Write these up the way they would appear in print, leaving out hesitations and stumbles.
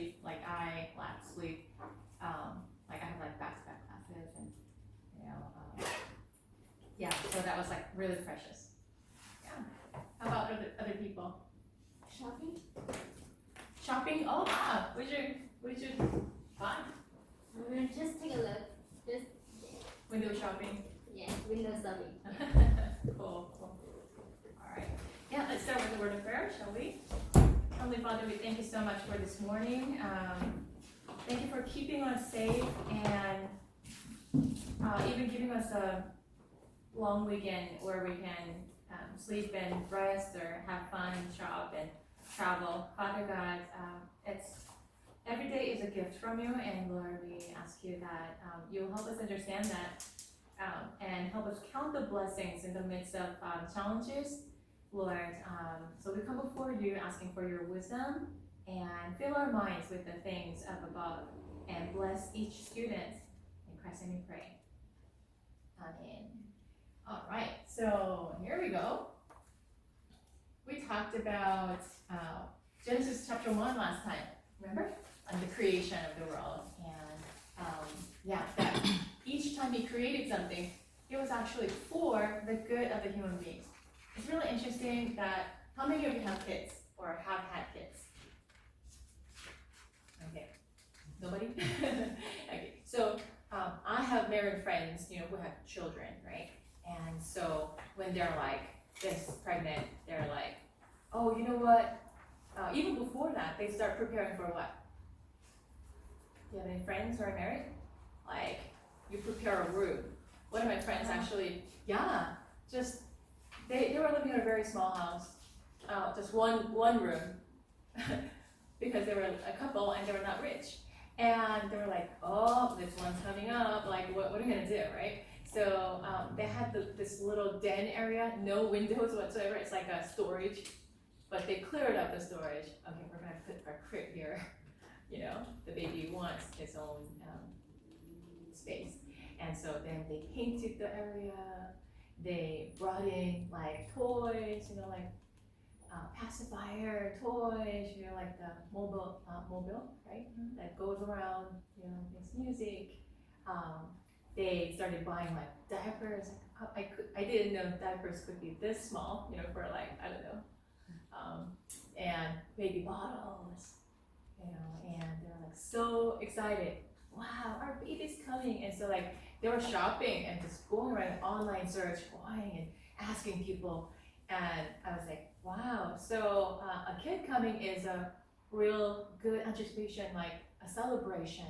especially like I last week, like I have like back-to-back classes and yeah, so that was like really precious. Yeah. How about other people? Shopping? Shopping? Oh wow. What did you buy? We'll just take a look. Just Window shopping. yeah, window shopping. Cool. All right. Yeah, let's start with the word of prayer, shall we? Heavenly Father, we thank you so much for this morning. Thank you for keeping us safe and even giving us a long weekend where we can sleep and rest or have fun, shop and travel. Father God, every day is a gift from you, and Lord, we ask you that you will help us understand that and help us count the blessings in the midst of challenges, Lord. So we come before you asking for your wisdom and fill our minds with the things of above and bless each student. In Christ's name we pray. Amen. All right, so here we go. We talked about Genesis chapter 1 last time, remember? On the creation of the world. And that each time he created something, it was actually for the good of the human beings. It's really interesting that, how many of you have kids or have had kids? Okay, nobody? Okay, so I have married friends, who have children, right? And so when they're like this pregnant, they're like, oh, you know what? Even before that, they start preparing for what? Do you have any friends who are married? Like, you prepare a room. One of my friends actually, just, they were living in a very small house, just one room, because they were a couple and they were not rich. And they were like, oh, this one's coming up, like, what are we gonna do, right? So they had this little den area, no windows whatsoever, it's like a storage, but they cleared up the storage. Okay, we're gonna put our crib here. The baby wants its own space. And so then they painted the area, they brought in like toys, like pacifier toys, like the mobile, right? That goes around, makes music. They started buying like diapers. I didn't know diapers could be this small, for like, I don't know. And baby bottles, and they're like so excited. Wow, our baby's coming. And so like they were shopping and just going around online search, buying and asking people. And I was like, wow. So a kid coming is a real good anticipation, like a celebration.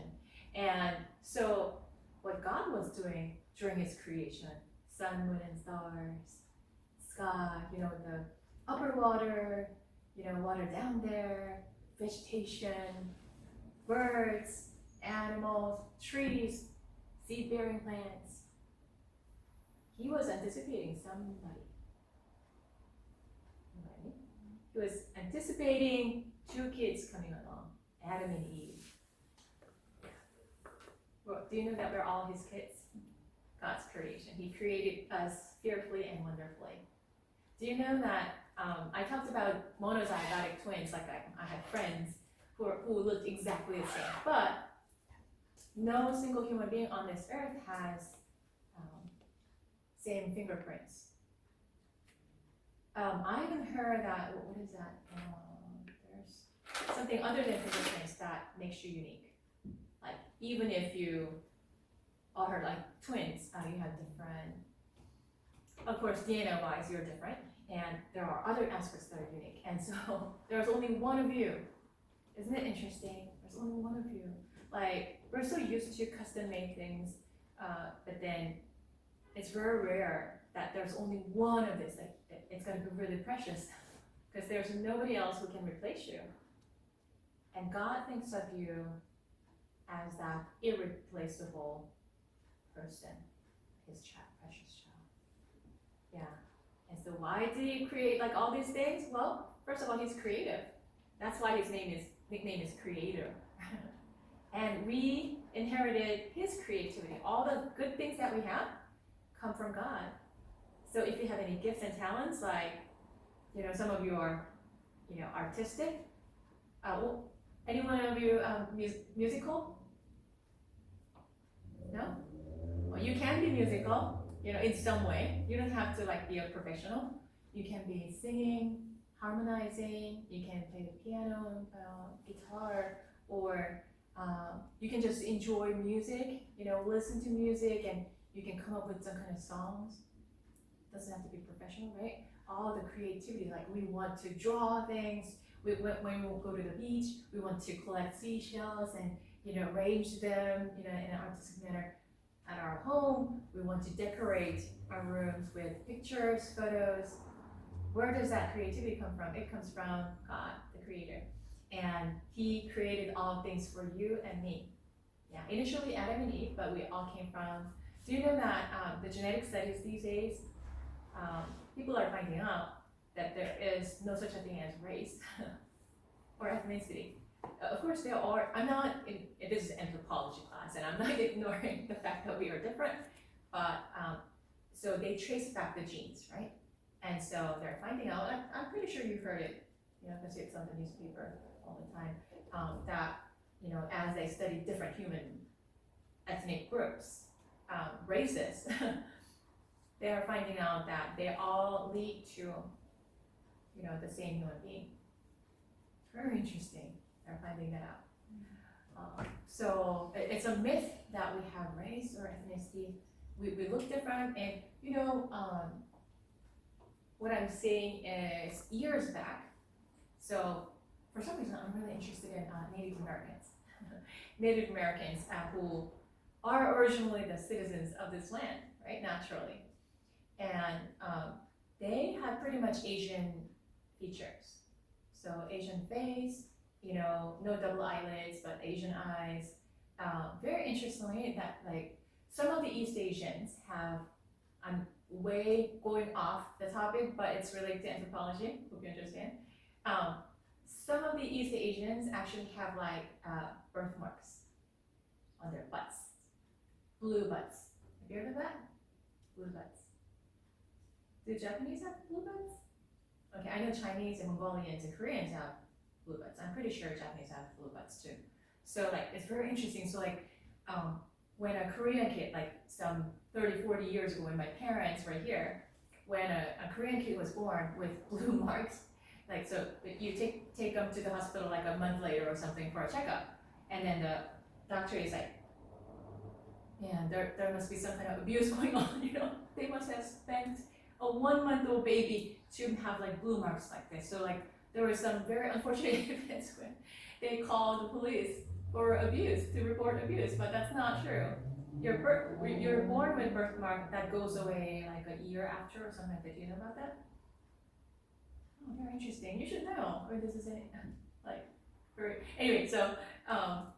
And so what God was doing during his creation, sun, moon, and stars, sky, the upper water, water down there, vegetation, birds, animals, trees, seed-bearing plants. He was anticipating somebody. Right? He was anticipating two kids coming along, Adam and Eve. Well, do you know that we're all his kids? God's creation. He created us fearfully and wonderfully. Do you know that I talked about monozygotic twins, like I had friends who looked exactly the same, but no single human being on this earth has same fingerprints. I even heard that, what is that? There's something other than fingerprints that makes you unique. Like, even if you are like twins, you have different, of course, DNA-wise, you're different, and there are other aspects that are unique. And so there's only one of you. Isn't it interesting? There's only one of you. Like, we're so used to custom-made things, but then it's very rare that there's only one of this. Like, it's going to be really precious because there's nobody else who can replace you. And God thinks of you as that irreplaceable person, his child, precious child. Yeah. And so why did he create like all these things? Well, first of all, he's creative. That's why his nickname is Creator. And we inherited his creativity. All the good things that we have come from God. So if you have any gifts and talents, like, some of you are, artistic, Any one of you musical? No? Well, you can be musical, in some way. You don't have to be a professional. You can be singing, harmonizing, you can play the piano, guitar, or you can just enjoy music, listen to music, and you can come up with some kind of songs. Doesn't have to be professional, right? All the creativity, we want to draw things. When we go to the beach, we want to collect seashells and arrange them in an artistic manner. At our home, we want to decorate our rooms with pictures, photos. Where does that creativity come from? It comes from God, the Creator. And He created all things for you and me. Yeah, initially Adam and Eve, but we all came from. Do you know that the genetic studies these days, people are finding out that there is no such a thing as race or ethnicity. Of course, there are. This is an anthropology class, and I'm not ignoring the fact that we are different. But so they trace back the genes, right? And so they're finding out. I'm pretty sure you've heard it, because it's on the newspaper all the time. That as they study different human ethnic groups, races, they are finding out that they all lead to, the same human being. Very interesting. They're finding that out. So it's a myth that we have race or ethnicity. We look different, and what I'm saying is years back. So for some reason, I'm really interested in Native Americans. Native Americans who are originally the citizens of this land, right, naturally. And they have pretty much Asian features. So Asian face, no double eyelids, but Asian eyes. Very interestingly, that some of the East Asians have, I'm way going off the topic, but it's related to anthropology, hope you understand. Some of the East Asians actually have birthmarks on their butts, blue butts. Have you heard of that? Blue butts. Do Japanese have blue butts? Okay, I know Chinese and Mongolians and Koreans have blue butts. I'm pretty sure Japanese have blue butts too. So it's very interesting. So when a Korean kid, some 30, 40 years ago when my parents were here, when a Korean kid was born with blue marks, so you take them to the hospital a month later or something for a checkup, and then the doctor is man, there must be some kind of abuse going on, They must have spent a 1-month-old baby to have blue marks like this. So there were some very unfortunate events when they called the police for abuse, to report abuse, but that's not true. You're born with birthmark that goes away a year after or something like that. Do you know about that? Oh, very interesting. You should know. Or this is anyway. So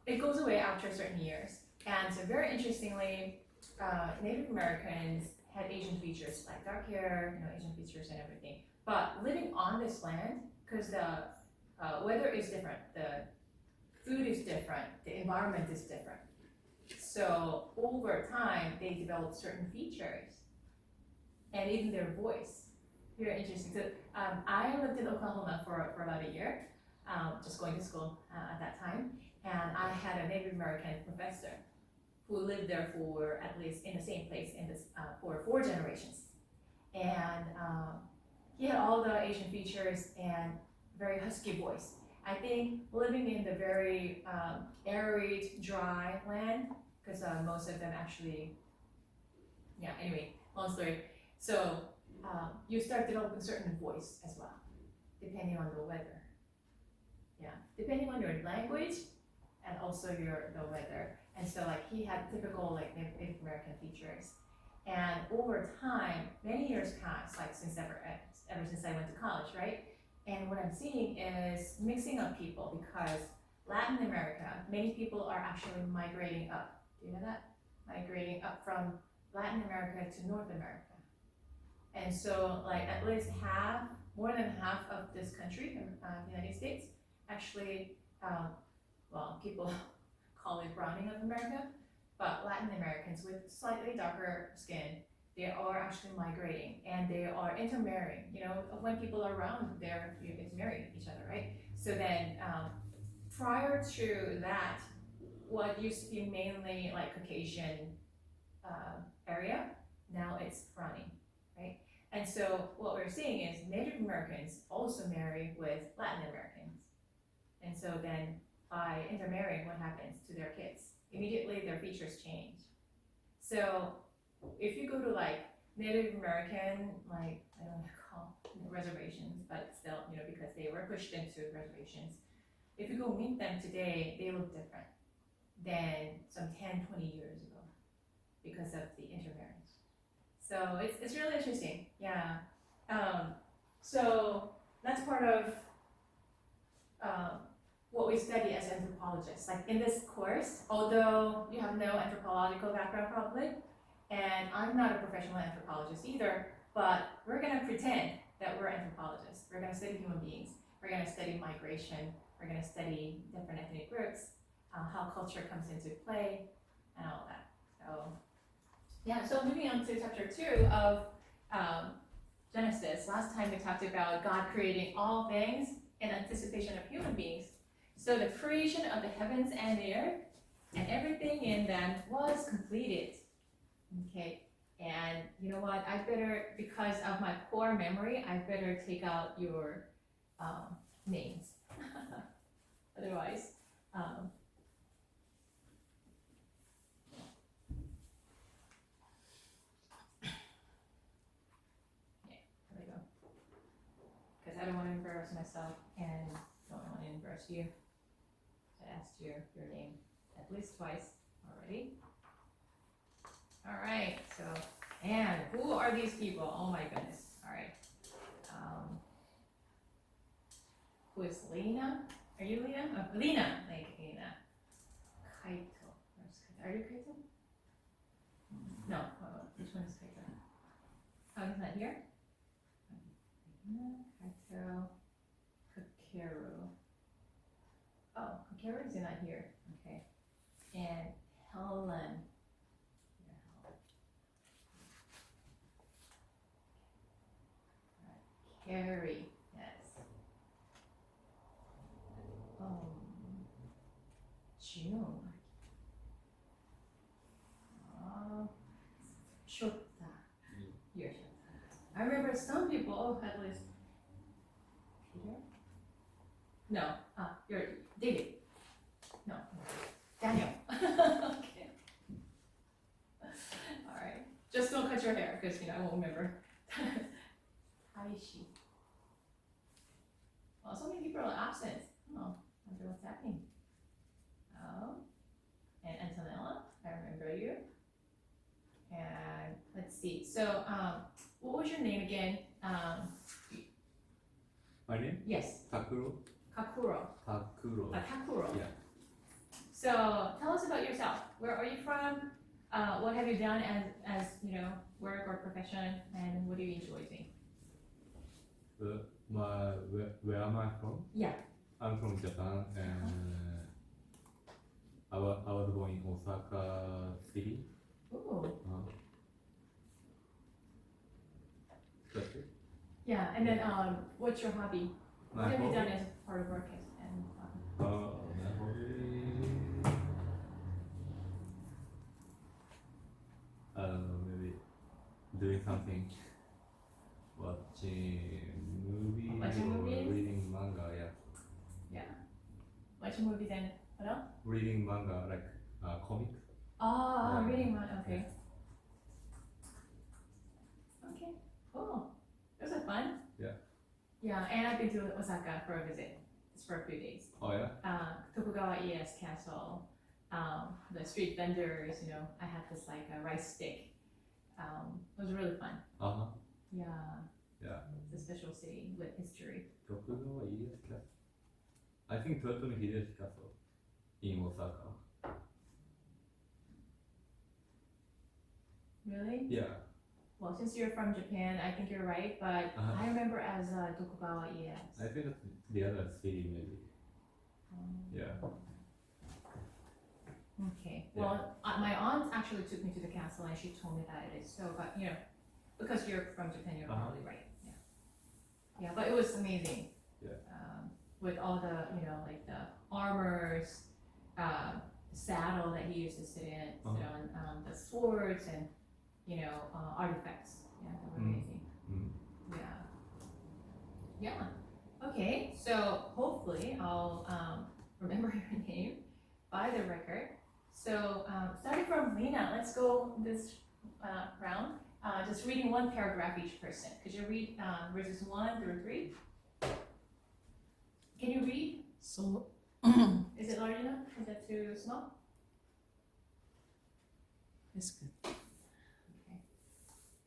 it goes away after certain years, and so very interestingly, Native Americans had Asian features, dark hair, Asian features and everything. But living on this land, because the weather is different, the food is different, the environment is different. So over time, they developed certain features, and even their voice. Very interesting. So I lived in Oklahoma for about a year, just going to school at that time, and I had a Native American professor who lived there for at least in the same place for 4 generations. And he had all the Asian features and very husky voice. I think living in the very arid, dry land, because most of them actually, anyway, long story. So you start developing certain voice as well, depending on the weather. Depending on your language and also the weather. And so he had typical Native American features. And over time, many years passed, ever since I went to college, right? And what I'm seeing is mixing up people, because Latin America, many people are actually migrating up. Do you know that? Migrating up from Latin America to North America. And so at least more than half of this country, the United States, actually, people call it browning of America, but Latin Americans with slightly darker skin, they are actually migrating, and they are intermarrying. When people are around, you get to marry each other, right? So then prior to that, what used to be mainly like Caucasian area, now it's Browning, right? And so what we're seeing is Native Americans also marry with Latin Americans. And so then by intermarrying, what happens to their kids? Immediately their features change. So if you go to like Native American, like, I don't know what to call reservations, but still, because they were pushed into reservations. If you go meet them today, they look different than some 10, 20 years ago because of the intermarriage. So it's really interesting, yeah. So that's part of what we study as anthropologists. Like in this course, although you have no anthropological background probably, and I'm not a professional anthropologist either, but we're gonna pretend that we're anthropologists. We're gonna study human beings. We're gonna study migration. We're gonna study different ethnic groups, how culture comes into play, and all that. So, yeah, so moving on to chapter 2 of Genesis. Last time we talked about God creating all things in anticipation of human beings. So the creation of the heavens and the earth and everything in them was completed. Okay, and you know what? I better, because of my poor memory, I better take out your names. Otherwise, yeah, there we go. Because I don't want to embarrass myself and don't want to embarrass you. I asked your name at least twice already. All right, so, and who are these people? Oh my goodness. All right. Who is Lena? Are you Lena? Oh, Lena, like Lena. Kaito. Are you Kaito? No, which one is Kaito? Oh, he's not here? Kaito. Kakeru. Oh, Kakeru is not here. Okay. And Helen. Carrie, yes. June. Shota. You're Shota. I remember some people at least. Peter? No, you're David. No, Daniel. Okay. All right. Just don't cut your hair because I won't remember. Aishi. Well, so many people are absent. Oh, I wonder what's happening. Oh, and Antonella, I remember you. And let's see. So, what was your name again? My name? Yes. Takuro. Kakuro. Takuro. Takuro. Yeah. So, tell us about yourself. Where are you from? What have you done as work or profession, and what do you enjoy doing? Where am I from? Yeah. I'm from Japan, and I was born in Osaka City. Ooh. That's it. Yeah, and then what's your hobby? What have you done as part of work and my hobby, I don't know, maybe doing something, watching movies or reading manga. Yeah. Watching movies and what else? Reading manga, like comic. Oh, Yeah. reading one. Okay. Okay. Cool. Those are fun. Yeah. Yeah, and I've been to Osaka for a visit. It's for a few days. Oh yeah. Tokugawa Ieyasu Castle. The street vendors. I had this like a rice stick. It was really fun. Yeah. Yeah. It's a special city with history. Tokugawa Ieyasu Castle. I think Toyotomi Hideyoshi Castle in Osaka. Really? Yeah. Well, since you're from Japan, I think you're right, but I remember as Tokugawa Ieyasu. I think that's the other city maybe. Yeah. Okay. Well, my aunt actually took me to the castle, and she told me that it is so. But because you're from Japan, you're probably right. Yeah. Yeah, but it was amazing. Yeah. with all the, like the armors, saddle that he used to sit Uh-huh. on, the swords and, artifacts. Yeah, that were amazing. Yeah. Okay, so hopefully I'll remember your name by the record. So starting from Lena, let's go this round. Just reading one paragraph each person. Could you read verses 1 through 3? Can you read? So, Is it large enough? Is that too small? it's good. Okay.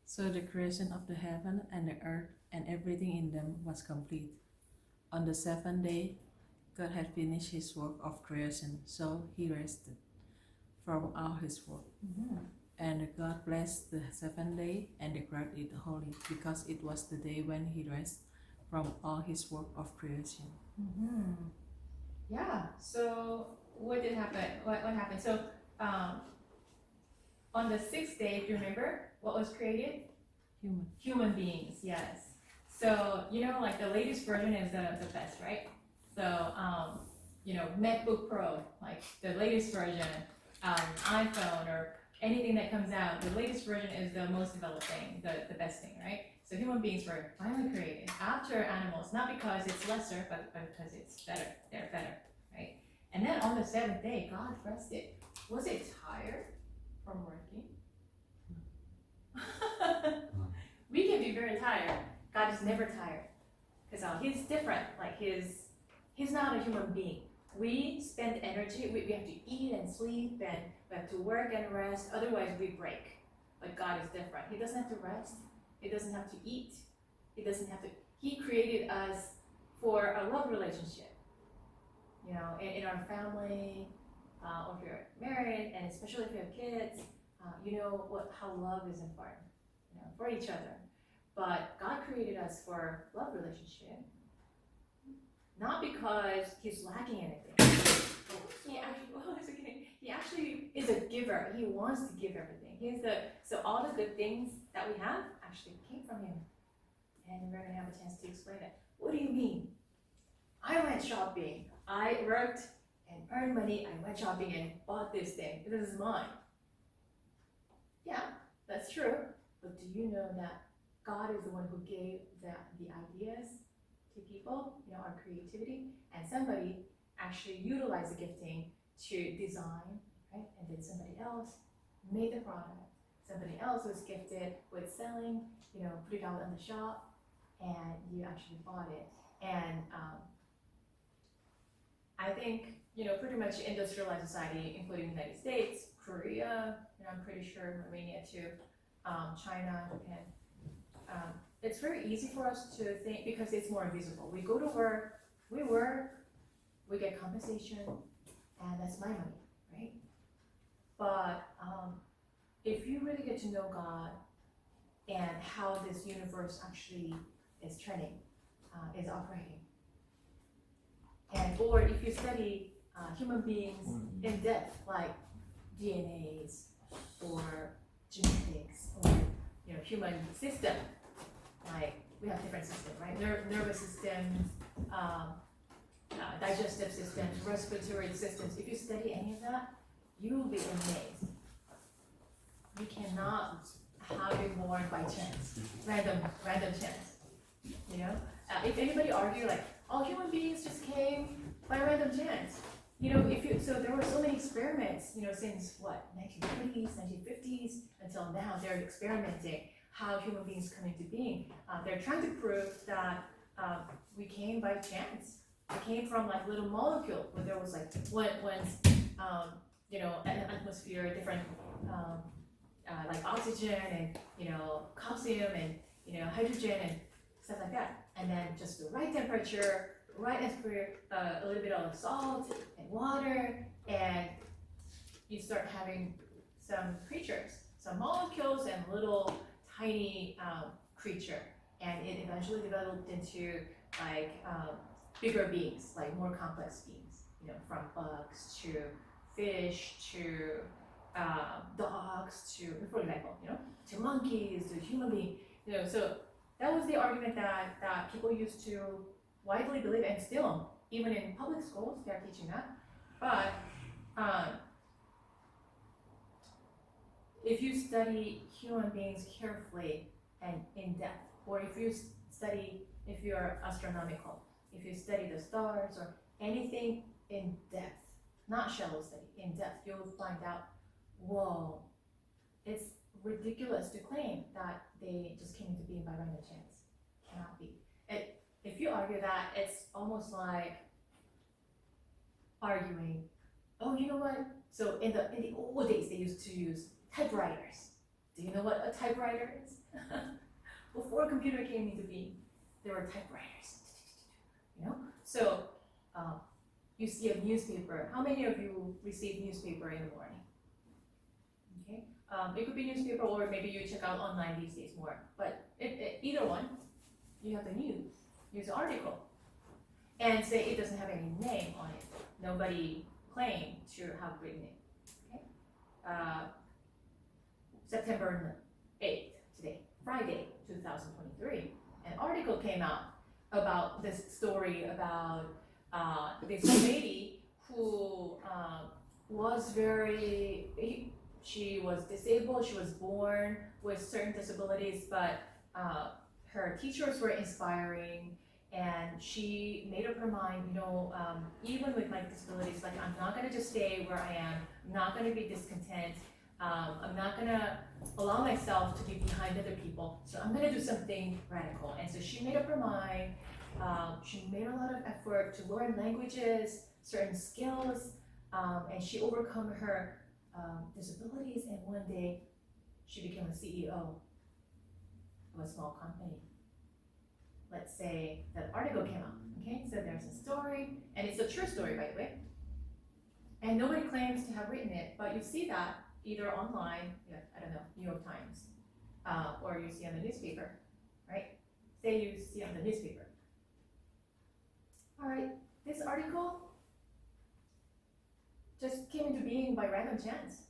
So the creation of the heaven and the earth and everything in them was complete. On the seventh day, God had finished his work of creation, so he rested from all his work. Mm-hmm. And God blessed the seventh day and declared it holy, because it was the day when he rested from all his work of creation. Mm-hmm. Yeah. So what did happen? What happened? So on the sixth day, do you remember what was created? Human beings. Yes. So like the latest version is the best, right? So MacBook Pro, like the latest version, iPhone or anything that comes out, the latest version is the most developed thing, the best thing, right? So human beings were finally created after animals, not because it's lesser, but because it's better. They're better, right? And then on the seventh day, God rested. Was it tired from working? We can be very tired. God is never tired, because he's different. Like he's not a human being. We spend energy. We have to eat and sleep, and we have to work and rest. Otherwise, we break. But God is different. He doesn't have to rest. He doesn't have to eat. He doesn't have to. He created us for a love relationship. In our family, or if you're married, and especially if you have kids, how love is important. For each other. But God created us for love relationship, not because he's lacking anything. He actually is a giver. He wants to give everything. So all the good things that we have actually came from him. And we're gonna have a chance to explain it. What do you mean? I went shopping. I worked and earned money. I went shopping and bought this thing. This is mine. Yeah, that's true. But do you know that God is the one who gave the ideas to people, our creativity, and somebody actually utilized the gifting to design, right? And then somebody else made the product. Somebody else was gifted with selling, put it out in the shop, and you actually bought it. And I think, pretty much industrialized society, including the United States, Korea, I'm pretty sure Romania too, China, Japan. It's very easy for us to think because it's more visible. We go to work, we get compensation, and that's my money, right? But if you really get to know God and how this universe actually is turning, is operating, or if you study human beings in depth, like DNAs or genetics or human system, like we have different systems, right? Nervous systems, digestive systems, respiratory systems. If you study any of that, you will be amazed. You cannot have it born by chance, random chance. If anybody argue like, all human beings just came by random chance. So there were so many experiments, since what, 1930s, 1950s, until now, they're experimenting how human beings come into being. They're trying to prove that we came by chance. We came from like little molecule where there was like once, an atmosphere, different, like oxygen and, calcium and, hydrogen and stuff like that. And then just the right temperature, right atmosphere, a little bit of salt and water, and you start having some creatures, some molecules and little tiny creature, and it eventually developed into like bigger beings, like more complex beings, from bugs to fish to dogs to, for example, to monkeys to human beings, so that was the argument that people used to widely believe, and still even in public schools, they're teaching that. But if you study human beings carefully and in depth, or if you study, if you're astronomical, if you study the stars or anything in depth, not shallow study, in depth, you'll find out, whoa, it's ridiculous to claim that they just came into being by random chance. Cannot be. If you argue that, it's almost like arguing, oh, you know what? So in the old days, they used to use typewriters. Do you know what a typewriter is? Before a computer came into being, there were typewriters. You know? So you see a newspaper. How many of you receive newspaper in the morning? Okay. It could be newspaper, or maybe you check out online these days more. But either one, you have the news article, and say it doesn't have any name on it. Nobody claimed to have written it. Okay. September 8th, today, Friday, 2023, an article came out about this story about this lady who was she was disabled, she was born with certain disabilities, but her teachers were inspiring, and she made up her mind, even with my disabilities, like, I'm not gonna just stay where I am, I'm not gonna be discontent, I'm not gonna allow myself to be behind other people, so I'm gonna do something radical. And so she made up her mind, she made a lot of effort to learn languages, certain skills, and she overcome her disabilities, and one day she became a CEO of a small company. Let's say that article came out, okay? So there's a story, and it's a true story, by the way, and nobody claims to have written it, but you see that either online, I don't know, New York Times, or you see on the newspaper, right? Say you see on the newspaper. All right, this article just came into being by random chance.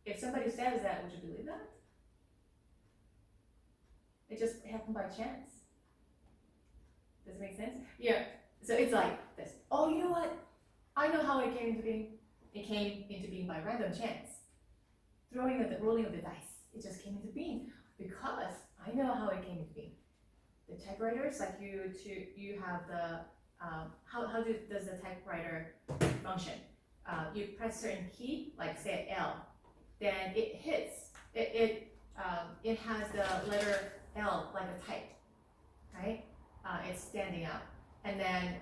If somebody says that, would you believe that? It just happened by chance. Does it make sense? Yeah, so it's like this. Oh, you know what? I know how it came into being. It came into being by random chance. Rolling of the dice. It just came into being because I know how it came into being. The typewriters, like you have the, how does the typewriter function? You press certain key, like say L, then it hits, it has the letter L like a type, right? It's standing out. And then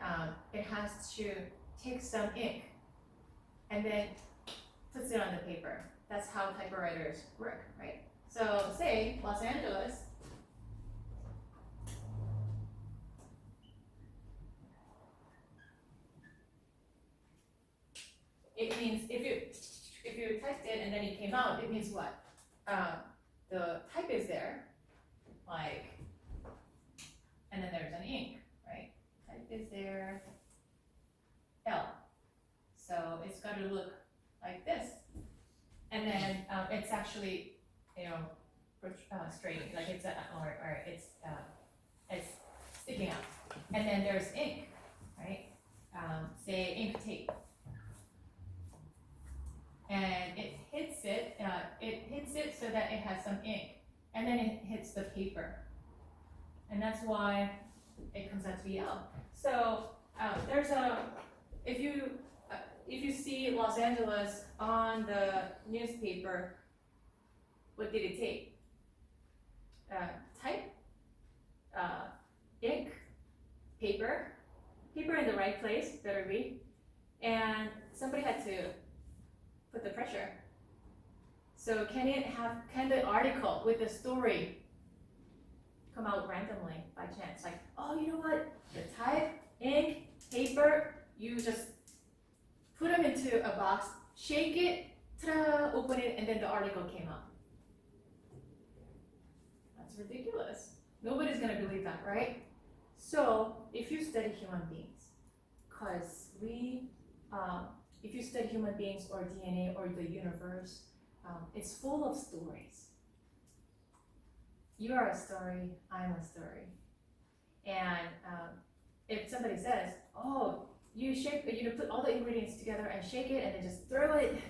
it has to take some ink and then puts it on the paper. That's how typewriters work, right? So say Los Angeles, it means if you typed it and then it came out, it means what? The type is there, like, and then there's an ink, right? Type is there, L. So it's got to look like this. And then it's actually, straight, like it's it's sticking out. And then there's ink, right? Say ink tape. And it hits it so that it has some ink, and then it hits the paper, and that's why it comes out to be L. So there's if you see Los Angeles on the newspaper, what did it take? Type, ink, paper in the right place, better be, and somebody had to put the pressure. So can the article with the story come out randomly by chance? Like, oh, you know what? The type, ink, paper, you just put them into a box, shake it, ta-da, open it, and then the article came out. That's ridiculous. Nobody's gonna believe that, right? So if you study human beings, because if you study human beings or DNA or the universe, it's full of stories. You are a story, I'm a story. And if somebody says, oh, you put all the ingredients together and shake it and then just throw it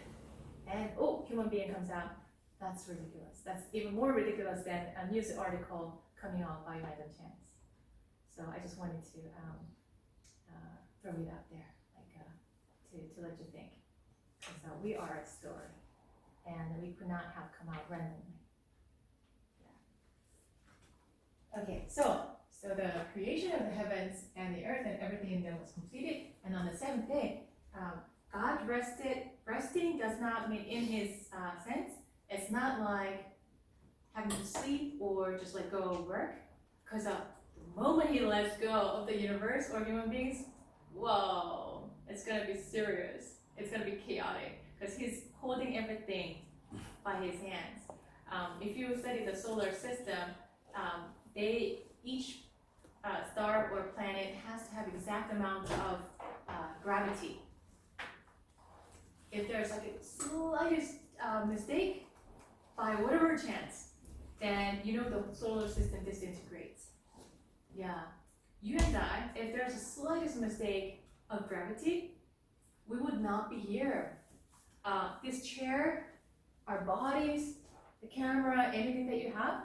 and oh, human being comes out, that's ridiculous. That's even more ridiculous than a news article coming out by random chance. So I just wanted to throw it out there, like to let you think. So we are a story, and we could not have come out randomly. Yeah. Okay, so the creation of the heavens and the earth and everything in them was completed, and on the seventh day, God rested. Resting does not mean in his sense. It's not like having to sleep or just let go of work, because the moment he lets go of the universe or human beings, whoa, it's gonna be serious. It's gonna be chaotic because he's holding everything by his hands. If you study the solar system, each star or planet has to have exact amount of gravity. If there's like a slightest mistake, by whatever chance, then you know the solar system disintegrates. Yeah, you and I, if there's a slightest mistake of gravity, we would not be here. This chair, our bodies, the camera, anything that you have,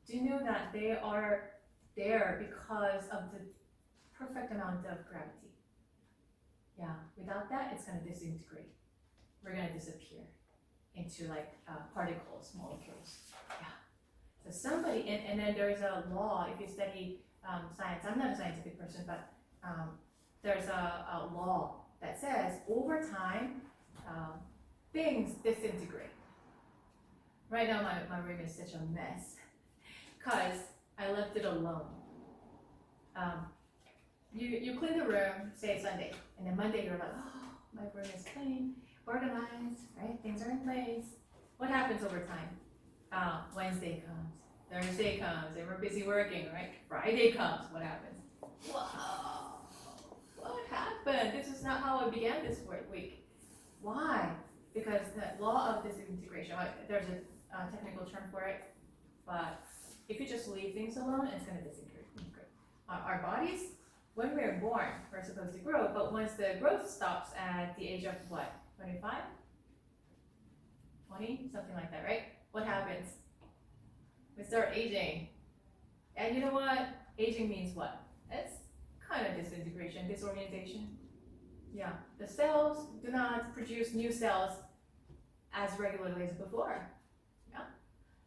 do you know that they are there because of the perfect amount of gravity? Yeah, without that, it's gonna disintegrate. We're gonna disappear into like particles, molecules. Yeah. So somebody, and then there's a law, if you study science, I'm not a scientific person, but there's a law that says over time, things disintegrate. Right now my room is such a mess because I left it alone. You clean the room, say Sunday, and then Monday you're like, oh, my room is clean, organized, right? Things are in place. What happens over time? Wednesday comes, Thursday comes, and we're busy working, right? Friday comes, what happens? Whoa, what happened? This is not how I began this week. Why? Because the law of disintegration, there's a technical term for it, but if you just leave things alone, it's going to disintegrate. Our bodies, when we're born, we're supposed to grow, but once the growth stops at the age of what, 25? 20? Something like that, right? What happens? We start aging. And you know what? Aging means what? It's kind of disintegration, disorganization. Yeah, the cells do not produce new cells as regularly as before. Yeah,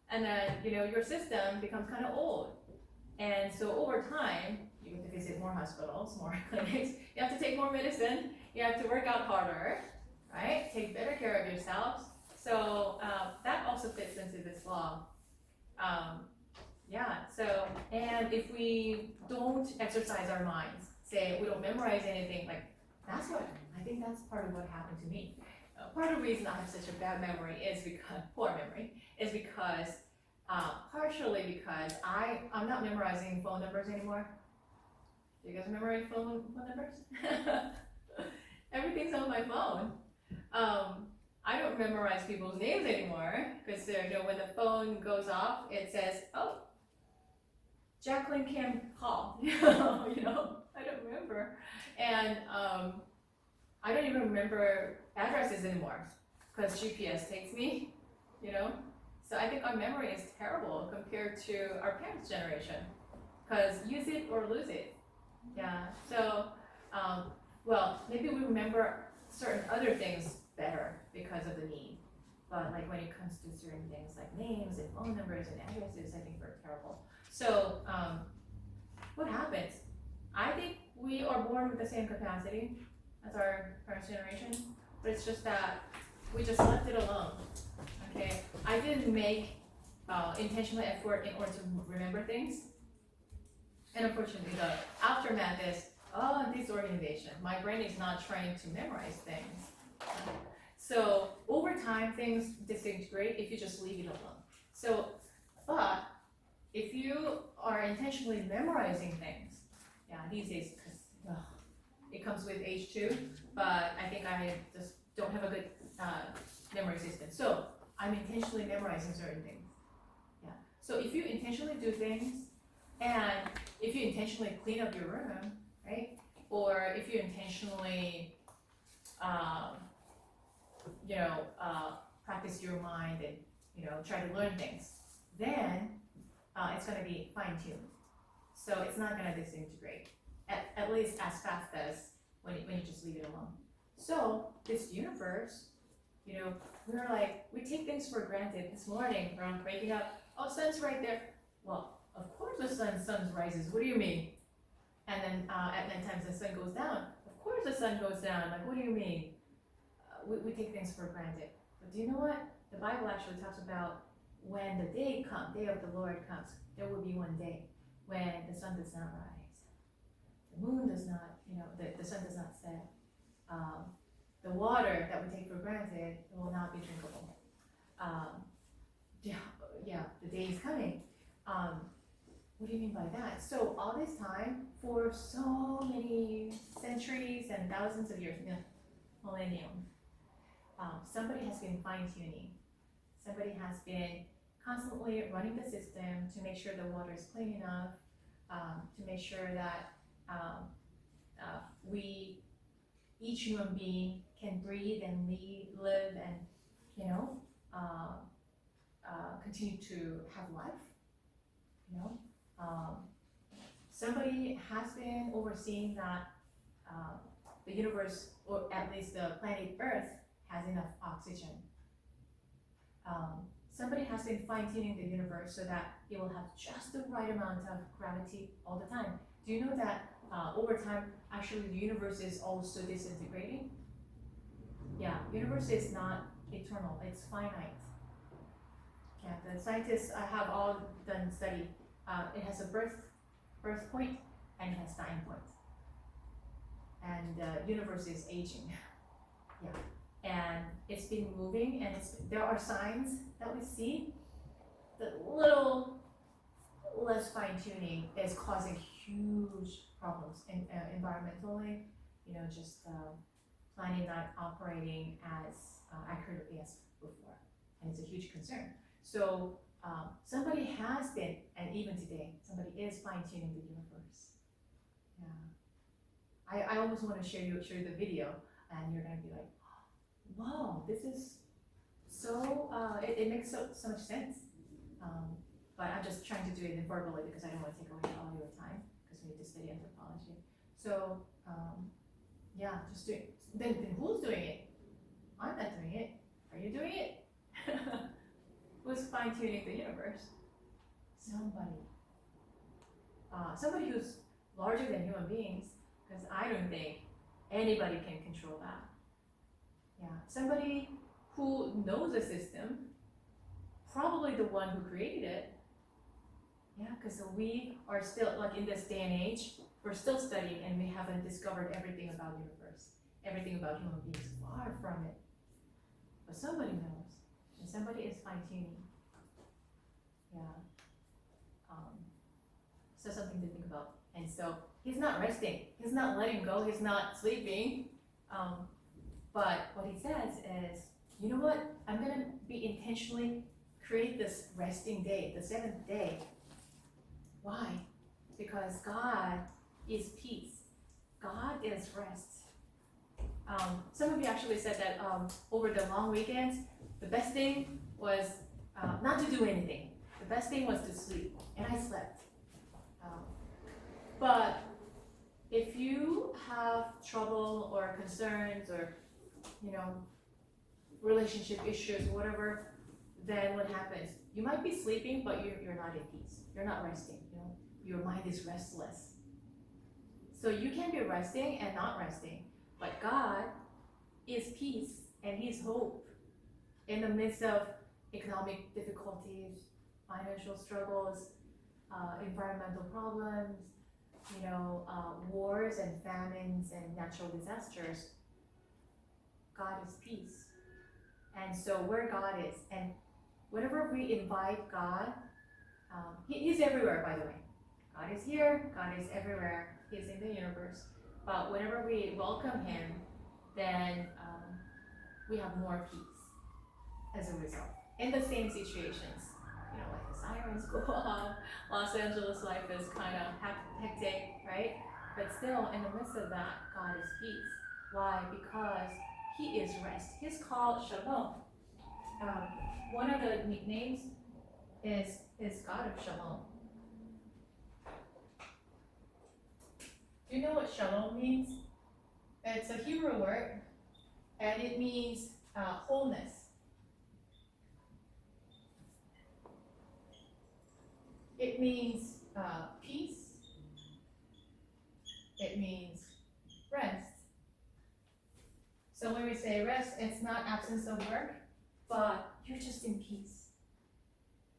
and then your system becomes kind of old, and so over time you have to visit more hospitals, more clinics. You have to take more medicine. You have to work out harder, right? Take better care of yourselves. So that also fits into this law. Yeah. So and if we don't exercise our minds, say we don't memorize anything, like. I think that's part of what happened to me. Part of the reason I have such a bad memory is because, poor memory, is because, partially because I'm not memorizing phone numbers anymore. Do you guys memorize phone numbers? Everything's on my phone. I don't memorize people's names anymore, because when the phone goes off, it says, oh, Jacqueline Kim call. I don't remember. And I don't even remember addresses anymore because GPS takes me, So I think our memory is terrible compared to our parents' generation because use it or lose it. Yeah, so, well, maybe we remember certain other things better because of the need. But like when it comes to certain things like names and phone numbers and addresses, I think we're terrible. So what happens? I think we are born with the same capacity as our parents' generation, but it's just that we just left it alone. Okay, I didn't make intentional effort in order to remember things, and unfortunately, the aftermath is disorganization. My brain is not trained to memorize things. So over time, things disintegrate if you just leave it alone. So, but if you are intentionally memorizing things, these days, because it comes with age too, but I think I just don't have a good memory system. So I'm intentionally memorizing certain things. Yeah. So if you intentionally do things, And if you intentionally clean up your room, right? Or if you intentionally, practice your mind and, try to learn things, then it's gonna be fine-tuned. So it's not gonna disintegrate, at least as fast as when you just leave it alone. So this universe, we're like, we take things for granted. This morning, around waking up, oh, sun's right there. Well, of course the sun rises. What do you mean? And then at nighttime the sun goes down. Of course the sun goes down. Like, what do you mean? We take things for granted. But do you know what? The Bible actually talks about when the day of the Lord comes, there will be one day when the sun does not rise, the moon does not, the sun does not set. The water that we take for granted will not be drinkable. The day is coming. What do you mean by that? So all this time, for so many centuries and thousands of years, millennium, somebody has been fine-tuning. Somebody has been constantly running the system to make sure the water is clean enough, to make sure that each human being can breathe and live and, continue to have life, somebody has been overseeing that the universe, or at least the planet Earth, has enough oxygen. Somebody has been fine-tuning the universe so that it will have just the right amount of gravity all the time. Do you know that over time, actually the universe is also disintegrating? Yeah, universe is not eternal, it's finite. Yeah, the scientists have all done study. It has a birth point and it has dying point. And the universe is aging. Yeah. And it's been moving, and there are signs that we see. The little less fine-tuning is causing huge problems environmentally. Just planet not operating as accurately as before, and it's a huge concern. So somebody has been, and even today, somebody is fine-tuning the universe. Yeah. I almost want to show you the video, and you're gonna be like, wow, this is so, it makes so much sense. But I'm just trying to do it verbally because I don't want to take away all your time because we need to study anthropology. So, just do it. Then who's doing it? I'm not doing it. Are you doing it? Who's fine-tuning the universe? Somebody. Somebody who's larger than human beings, because I don't think anybody can control that. Yeah, somebody who knows the system, probably the one who created it. Yeah, because we are still, like in this day and age, we're still studying and we haven't discovered everything about the universe, everything about human beings, far from it. But somebody knows, and somebody is fine-tuning. Yeah. So something to think about. And so he's not resting, he's not letting go, he's not sleeping. But what he says is, you know what? I'm going to be intentionally create this resting day, the seventh day. Why? Because God is peace. God is rest. Some of you actually said that over the long weekends, the best thing was not to do anything. The best thing was to sleep, and I slept. But if you have trouble or concerns or relationship issues, whatever, then what happens? You might be sleeping, but you're not in peace. You're not resting. Your mind is restless. So you can be resting and not resting, but God is peace and He's hope in the midst of economic difficulties, financial struggles, environmental problems, wars and famines and natural disasters. God is peace. And so where God is, and whenever we invite God, He's everywhere, by the way. God is here, God is everywhere, He's in the universe. But whenever we welcome Him, then we have more peace as a result. In the same situations, like sirens go off. Los Angeles life is kind of hectic, right? But still, in the midst of that, God is peace. Why? Because He is rest. He's called Shalom. One of the nicknames is God of Shalom. Do you know what Shalom means? It's a Hebrew word, and it means wholeness. It means peace. It means rest. So when we say rest, it's not absence of work, but you're just in peace.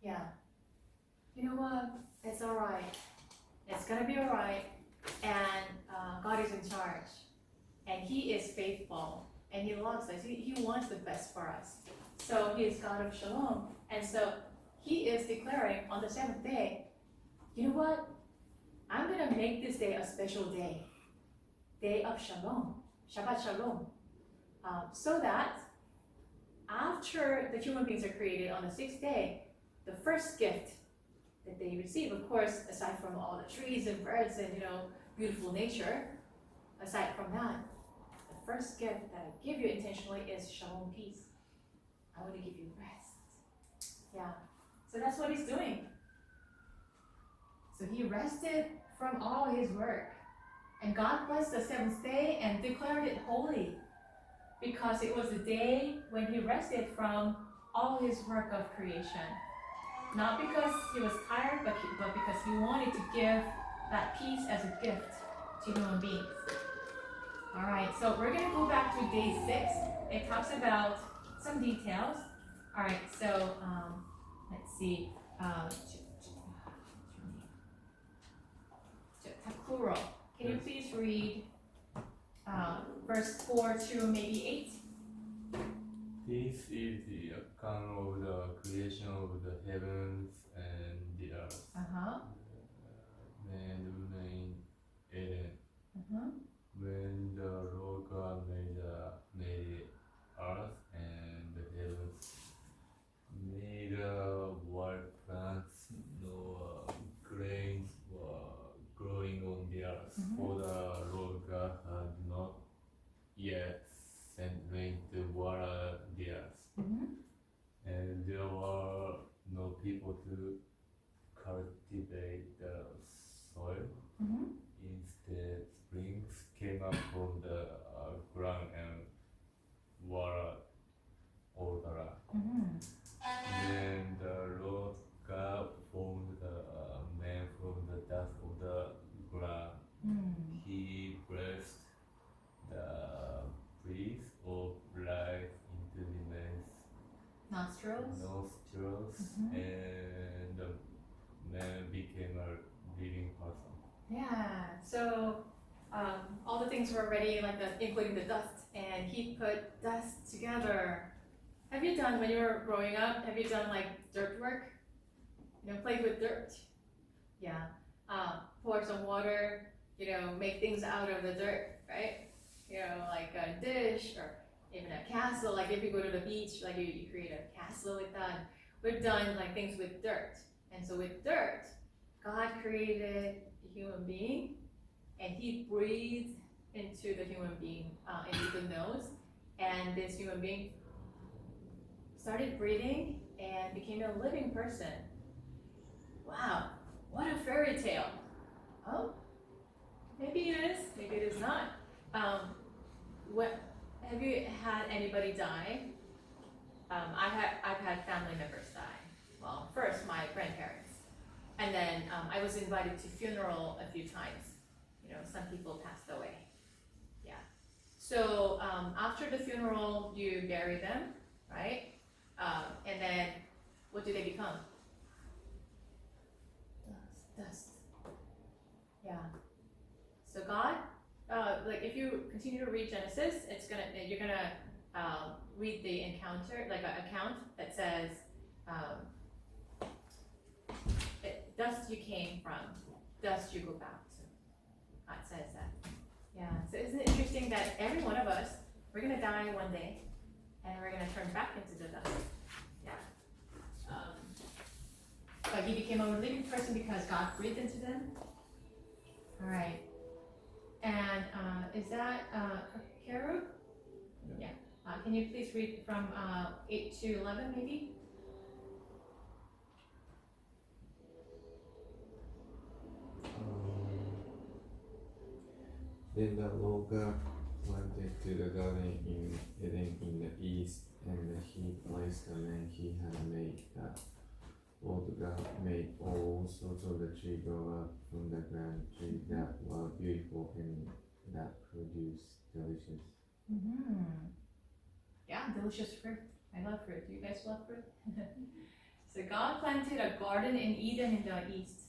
Yeah. You know what? It's all right. It's gonna be all right. And God is in charge. And He is faithful. And He loves us. He wants the best for us. So He is God of Shalom. And so He is declaring on the seventh day, you know what? I'm going to make this day a special day. Day of Shalom. Shabbat Shalom. So that after the human beings are created on the sixth day, the first gift that they receive, of course, aside from all the trees and birds and, beautiful nature, aside from that, the first gift that I give you intentionally is Shalom, peace. I want to give you rest. Yeah. So that's what He's doing. So He rested from all His work. And God blessed the seventh day and declared it holy, because it was the day when He rested from all His work of creation. Not because He was tired, but because He wanted to give that peace as a gift to human beings. All right, so we're going to go back to day 6. It talks about some details. All right, so let's see. Takuro, can you please read verse 4 to maybe 8? This is the account of the creation of the heavens and the earth. Man and woman in Eden. When the Lord God made earth and the heavens, neither wild plants nor grains were growing on the earth, for the Lord God had not yet sent rain to water the earth. And there were no people to cultivate the soil. Instead, springs came up from the ground and watered all the land. Then the Lord God formed the man from the dust of the ground. He breathed the breath of life into the man's nostrils, and the man became a living person. Yeah, so all the things were ready, including the dust, and He put dust together. Have you done, when you were growing up, have you done dirt work? Played with dirt? Yeah. Pour some water, make things out of the dirt, right? Like a dish or even a castle. Like if you go to the beach, you create a castle with that. We've done things with dirt. And so with dirt, God created a human being, and He breathed into the human being, into the nose, and this human being started breathing and became a living person. Wow, what a fairy tale. Oh, maybe it is, maybe it is not. Have you had anybody die? I've had family members die. Well, first my grandparents, and then I was invited to funeral a few times. Some people passed away. Yeah. So after the funeral, you bury them, right? And then what do they become? Dust. Yeah. So God, if you continue to read Genesis, you're gonna read the encounter, an account that says, dust you came from, dust you go back to. God says that. Yeah. So isn't it interesting that every one of us, we're gonna die one day, and we're gonna turn back into the dust. Yeah. became a living person because God breathed into them. All right. And is that Karu? Yeah. Can you please read from 8 to 11 maybe? Then the Lord God planted to the garden in Eden in the east, and he placed the man he had made. The Lord God made all sorts of the tree grow up from the ground, trees that were beautiful and that produced delicious. Yeah, delicious fruit. I love fruit. Do you guys love fruit? So God planted a garden in Eden in the east.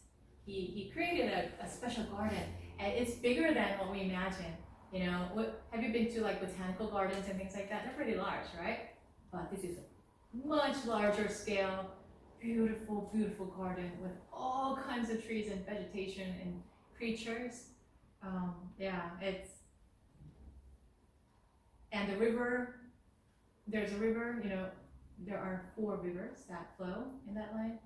He created a special garden, and it's bigger than what we imagine. You know, have you been to like botanical gardens and things like that? They're pretty large, right? But this is a much larger scale, beautiful, beautiful garden with all kinds of trees and vegetation and creatures. And the river, there's a river, you know, there are 4 rivers that flow in that land.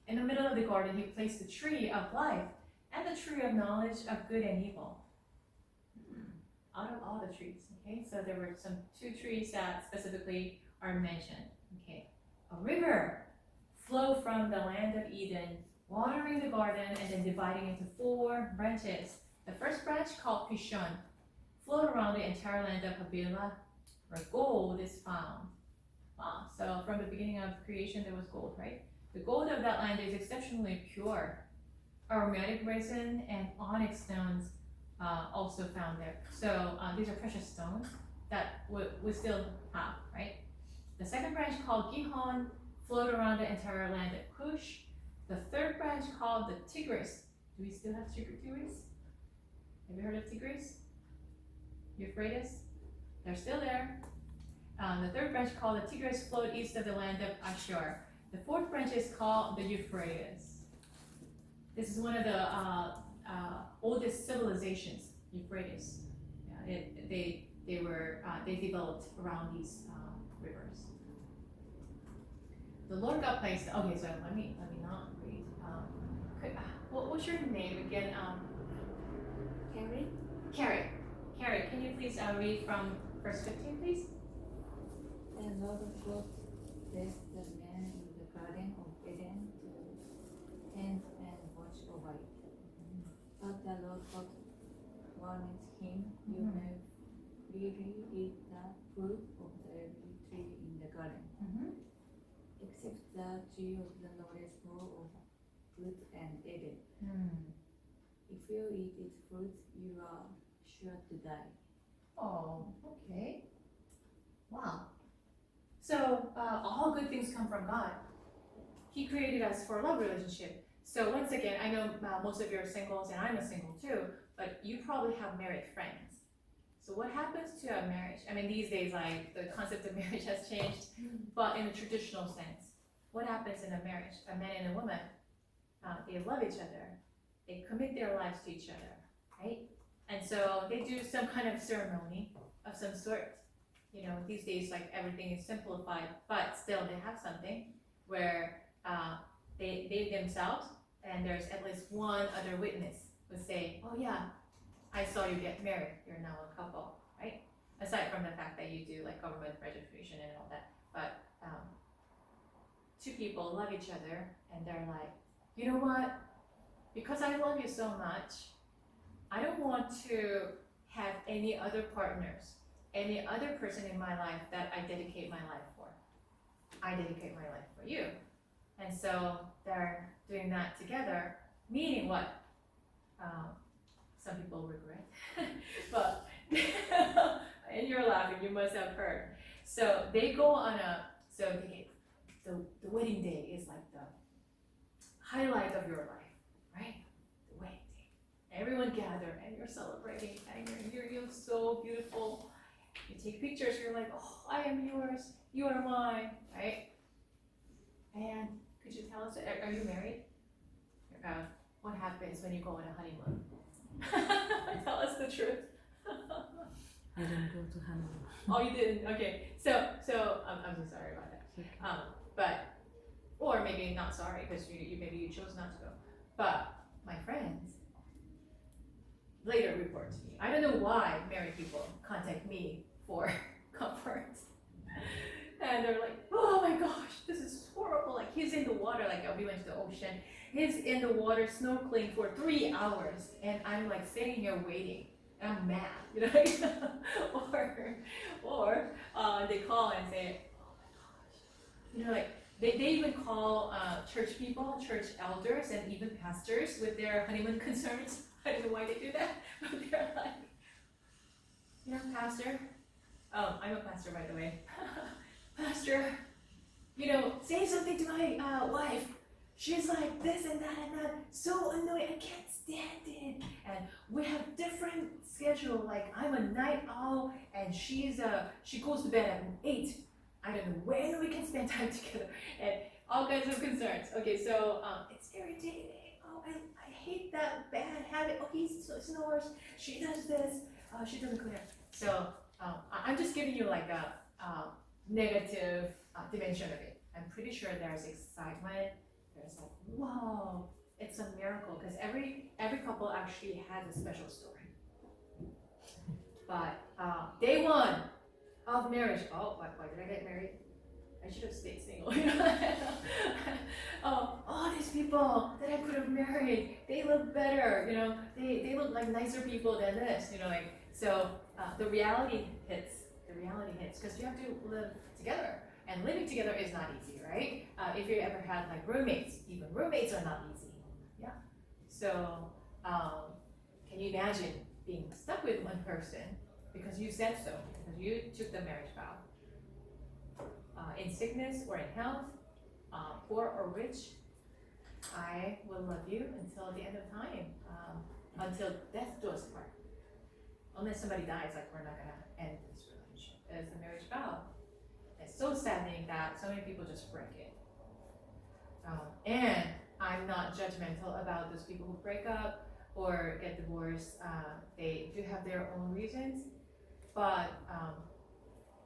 In the middle of the garden, he placed the tree of life and the tree of knowledge of good and evil. Out of all the trees, okay? So there were some 2 trees that specifically are mentioned, okay? A river flow from the land of Eden, watering the garden and then dividing into 4 branches. The first branch, called Pishon, flowed around the entire land of Havilah, where gold is found. Wow, so from the beginning of creation there was gold, right? The gold of that land is exceptionally pure. Aromatic resin and onyx stones also found there. So these are precious stones that we still have, right? The second branch, called Gihon, flowed around the entire land of Cush. The third branch, called the Tigris. Do we still have Tigris? Have you heard of Tigris? Euphrates? They're still there. The third branch, called the Tigris, flowed east of the land of Ashur. The fourth branch is called the Euphrates. This is one of the oldest civilizations, Euphrates. Yeah, they developed around these rivers. The Lord God placed. Okay, so let me not read. What's your name again? Carrie? Carrie, can you please read from verse 15, please? And Lord God blessed the man in the garden of Eden to tend and watch over it. But the Lord God warned him, you may freely eat the fruit of every tree in the garden, except the tree of the knowledge of good and evil. If you eat its fruit, you are sure to die. Oh, okay. Wow. So all good things come from God. He created us for a love relationship. So once again, I know most of you are singles, and I'm a single too, but you probably have married friends. So what happens to a marriage? I mean, these days, like, the concept of marriage has changed, but in a traditional sense, what happens in a marriage? A man and a woman, they love each other. They commit their lives to each other, right? And so they do some kind of ceremony of some sort. You know, these days, like, everything is simplified, but still they have something where they themselves, and there's at least one other witness would say, oh yeah, I saw you get married, you're now a couple, right? Aside from the fact that you do like government registration and all that, but 2 people love each other, and they're like, you know what, because I love you so much, I don't want to have any other partners, any other person in my life that I dedicate my life for. I dedicate my life for you. And so they're doing that together, meaning what? Some people regret, but, and you're laughing, you must have heard. So they go on the wedding day is like the highlight of your life, right? The wedding day. Everyone gather and you're celebrating and you're so beautiful. You take pictures, you're like, oh, I am yours, you are mine, right? And could you tell us, are you married? What happens when you go on a honeymoon? Tell us the truth. I don't go to honeymoon. Oh, you didn't? Okay. So I'm so sorry about that. Okay. But or maybe not sorry because maybe you chose not to go. But my friends later report to me. I don't know why married people contact me for comfort. And they're like, oh my gosh, this is horrible. Like he's in the water, like we went to the ocean. He's in the water snorkeling for 3 hours and I'm like sitting here waiting. And I'm mad, you know, or they call and say, oh my gosh, you know, like they even call church people, church elders, and even pastors with their honeymoon concerns. I don't know why they do that, but they're like, you know, pastor, I'm a pastor by the way. Pastor, you know, say something to my wife. She's like this and that, so annoying, I can't stand it. And we have different schedule, like I'm a night owl and she goes to bed at 8. I don't know when we can spend time together and all kinds of concerns. Okay, so it's irritating. Oh, I hate that bad habit. Oh, he snores, she does this, she doesn't clean up. So I'm just giving you like a negative dimension of it. I'm pretty sure there's excitement. There's like, whoa, it's a miracle because every couple actually has a special story. But day 1 of marriage, oh, why did I get married? I should have stayed single. All these people that I could have married, they look better, you know, they look like nicer people than this, you know, like, so the reality hits because you have to live together. And living together is not easy, right? If you ever had like roommates, even roommates are not easy. Yeah. So can you imagine being stuck with one person because you said so, because you took the marriage vow? In sickness or in health, poor or rich, I will love you until the end of time, until death do us part. Unless somebody dies, like we're not gonna end this relationship. As the marriage vow. It's so saddening that so many people just break it. And I'm not judgmental about those people who break up or get divorced. They do have their own reasons, but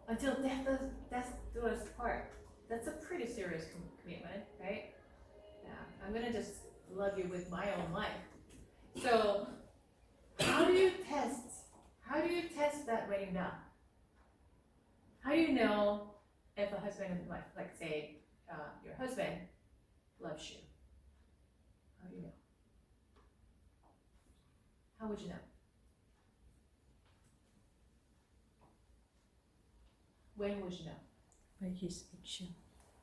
until death do us part, that's a pretty serious commitment, right? Yeah, I'm gonna just love you with my own life. So how do you test that wedding vow? How do you know if a husband and wife, like say your husband loves you? How do you know? How would you know? When would you know? By his action.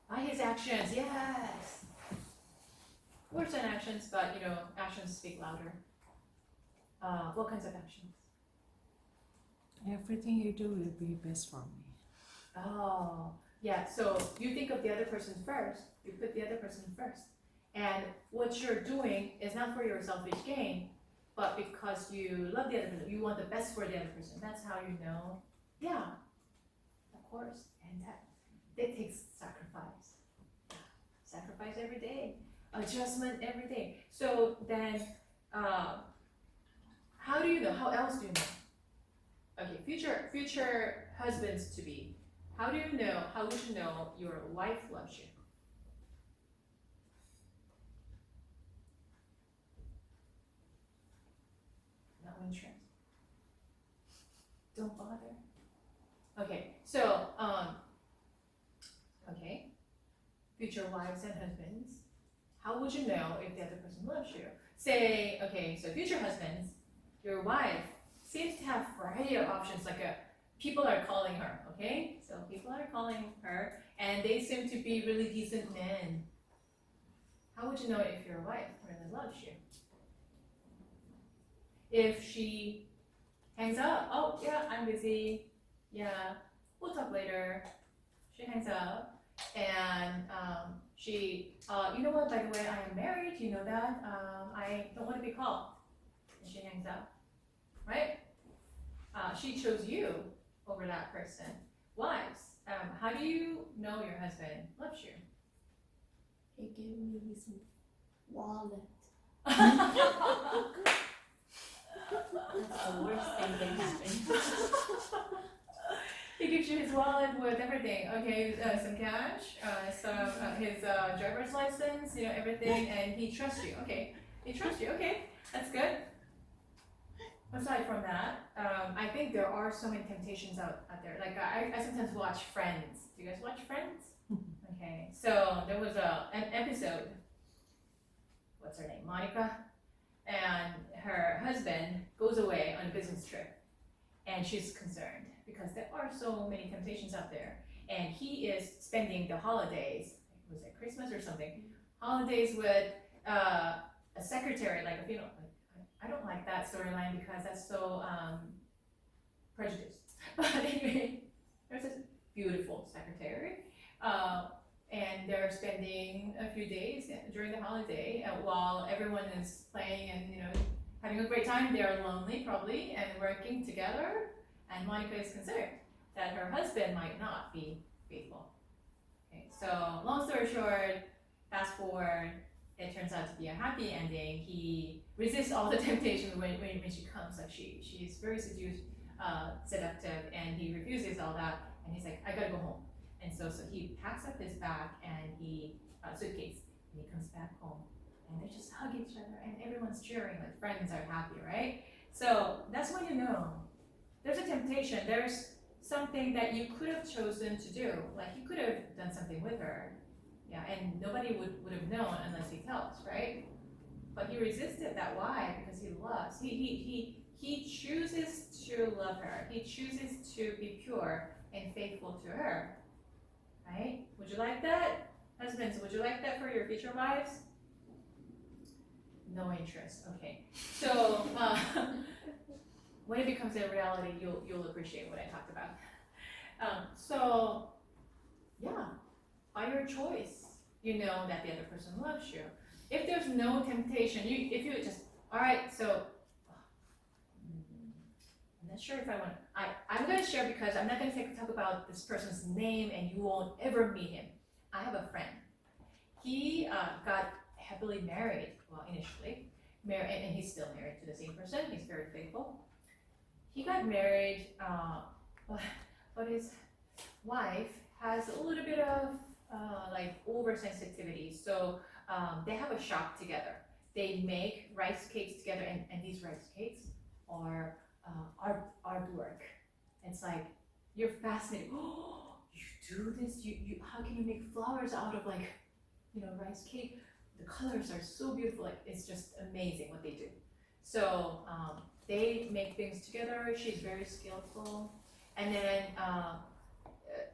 By his actions, yes. Words and actions, but you know, actions speak louder. What kinds of actions? Everything you do will be best for me. Oh, yeah, so you think of the other person first, you put the other person first. And what you're doing is not for your selfish gain, but because you love the other person, you want the best for the other person. That's how you know, yeah, of course. And that takes sacrifice. Sacrifice every day, adjustment every day. So then, how do you know? How else do you know? Okay, future husbands to be. How would you know your wife loves you? No interest. Don't bother. Okay, so okay, future wives and husbands. How would you know if the other person loves you? Say, okay, so future husbands, your wife seems to have a variety of options, like people are calling her, okay? So people are calling her, and they seem to be really decent men. How would you know if your wife really loves you? If she hangs up, oh yeah, I'm busy, yeah, we'll talk later. She hangs up, and she, you know what, by the way, I am married, you know that, I don't want to be called. And she hangs up, right? She chose you over that person. Wives, how do you know your husband loves you? He gave me his wallet. That's the worst thing can happen. He gives you his wallet with everything. Okay, some cash, his driver's license, everything, and he trusts you. Okay, he trusts you. Okay, that's good. Aside from that, I think there are so many temptations out there. Like I sometimes watch Friends. Do you guys watch Friends? Okay, so there was an episode. What's her name? Monica, and her husband goes away on a business trip, and she's concerned because there are so many temptations out there, and he is spending the holidays. Was it Christmas or something? Holidays with a secretary, like a female. I don't like that storyline because that's so prejudiced. But anyway, there's this beautiful secretary, and they're spending a few days during the holiday while everyone is playing and having a great time. They're lonely probably and working together, and Monica is concerned that her husband might not be faithful. Okay, so long story short, fast forward. It turns out to be a happy ending. He resists all the temptation when she comes. Like she's very seductive, and he refuses all that. And he's like, I gotta go home. And so he packs up his bag and suitcase, and he comes back home, and they just hug each other, and everyone's cheering. Like friends are happy, right? So that's when you know there's a temptation. There's something that you could have chosen to do. Like you could have done something with her. Yeah, and nobody would have known unless he tells, right? But he resisted that. Why? Because he loves. He chooses to love her. He chooses to be pure and faithful to her. Right? Would you like that? Husbands, would you like that for your future wives? No interest. Okay. So when it becomes a reality, you'll appreciate what I talked about. So yeah, by your choice, you know that the other person loves you. If there's no temptation, if you just, all right, so I'm not sure if I want to, I'm going to share because I'm not going to talk about this person's name and you won't ever meet him. I have a friend. He got happily married, well, initially, and he's still married to the same person. He's very faithful. He got married, but his wife has a little bit of like oversensitivity. So they have a shop together. They make rice cakes together, and these rice cakes are artwork. It's like you're fascinated. Oh, you do this? You how can you make flowers out of like rice cake? The colors are so beautiful. Like it's just amazing what they do. So they make things together. She's very skillful, and then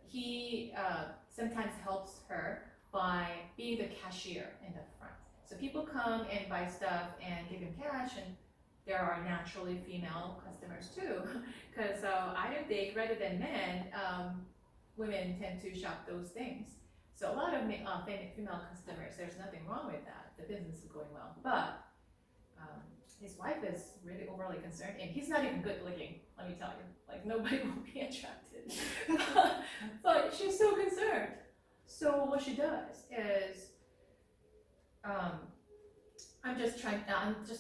he sometimes helps her by being the cashier in the front. So people come and buy stuff and give him cash, and there are naturally female customers too, because I don't think rather than men, women tend to shop those things. So a lot of female customers, there's nothing wrong with that. The business is going well, but his wife is really overly concerned, and he's not even good looking, let me tell you. Like nobody will be attracted. But she's so concerned. So what she does is, I'm just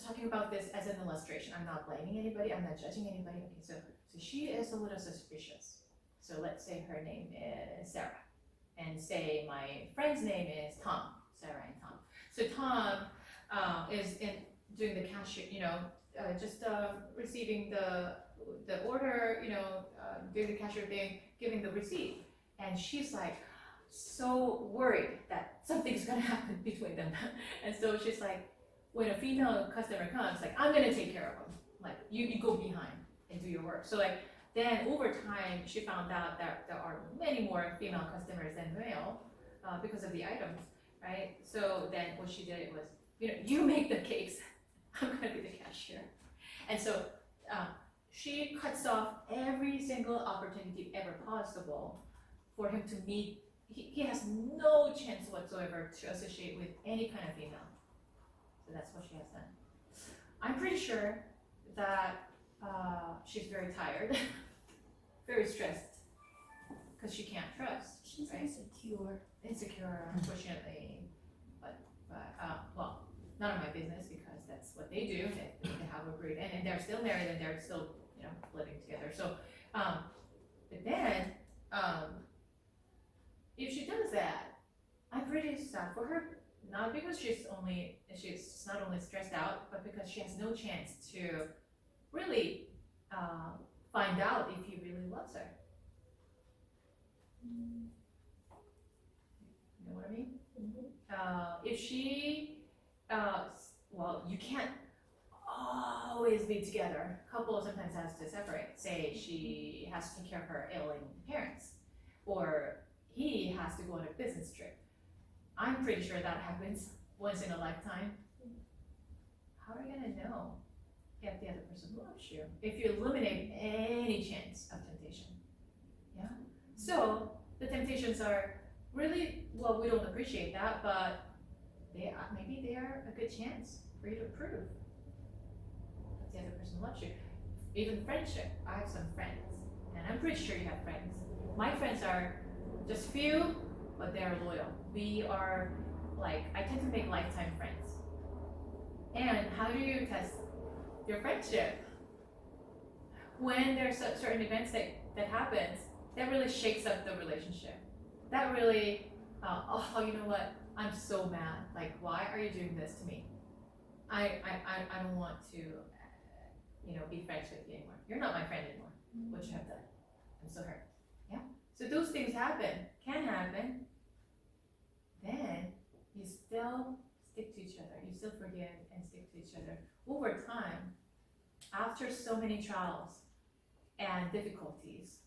talking about this as an illustration. I'm not blaming anybody, I'm not judging anybody. Okay, so she is a little suspicious. So let's say her name is Sarah, and say my friend's name is Tom, Sarah and Tom. So Tom is doing the cashier, just receiving the order, doing the cashier thing, giving the receipt. And she's like so worried that something's gonna happen between them. And so she's like, when a female customer comes, like, I'm gonna take care of them. Like, you go behind and do your work. So like, then over time, she found out that there are many more female customers than male because of the items, right? So then what she did was, you make the cakes, I'm gonna be the cashier. And so she cuts off every single opportunity ever possible for him to meet. He has no chance whatsoever to associate with any kind of female. So that's what she has done. I'm pretty sure that she's very tired, very stressed, because she can't trust. She's right? Insecure, unfortunately. But well, none of my business because that's what they do. They have a great, and they're still married and they're still living together. So But then, if she does that, I'm pretty sad for her. Not because she's not only stressed out, but because she has no chance to really find out if he really loves her. You know what I mean? If she, well, you can't always be together. Couple sometimes has to separate. Say she has to take care of her ailing parents, or he has to go on a business trip. I'm pretty sure that happens once in a lifetime. How are you gonna know if the other person loves you? If you eliminate any chance of temptation, yeah? So the temptations are really, well, we don't appreciate that, but maybe they are a good chance for you to prove that the other person loves you. Even friendship, I have some friends, and I'm pretty sure you have friends. My friends are just few, but they are loyal. We are I tend to make lifetime friends. And how do you test your friendship? When there's certain events that happens, that really shakes up the relationship. That really, you know what? I'm so mad. Why are you doing this to me? I don't want to, be friends with you anymore. You're not my friend anymore. What you have done. I'm so hurt. Yeah. So those things can happen. Then you still stick to each other. You still forgive and stick to each other. Over time, after so many trials and difficulties,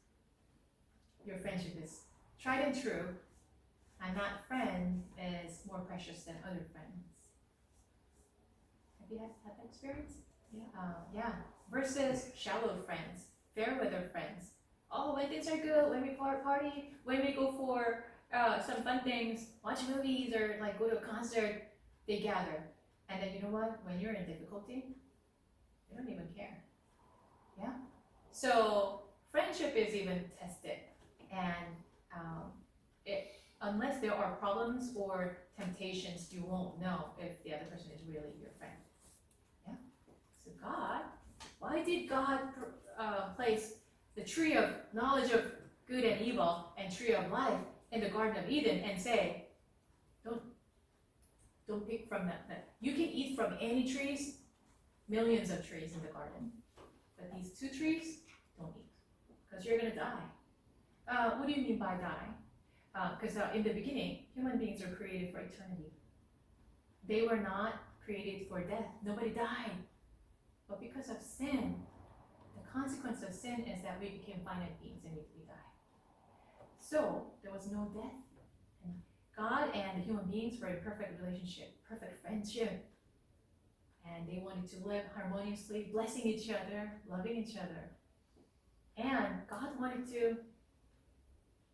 your friendship is tried and true, and that friend is more precious than other friends. Have you had that experience? Yeah. Versus shallow friends, fair weather friends. Oh, when things are good, when we party, when we go for some fun things, watch movies or go to a concert, they gather. And then you know what? When you're in difficulty, they don't even care. Yeah? So friendship is even tested. And unless there are problems or temptations, you won't know if the other person is really your friend. Yeah? So why did God place the tree of knowledge of good and evil and tree of life in the Garden of Eden and say, don't pick from that. You can eat from any trees, millions of trees in the garden, but these two trees, don't eat, because you're gonna die. What do you mean by die? Because in the beginning, human beings are created for eternity. They were not created for death. Nobody died. But because of sin, the consequence of sin is that we became finite beings and we die. So there was no death. And God and the human beings were in perfect relationship, perfect friendship. And they wanted to live harmoniously, blessing each other, loving each other. And God wanted to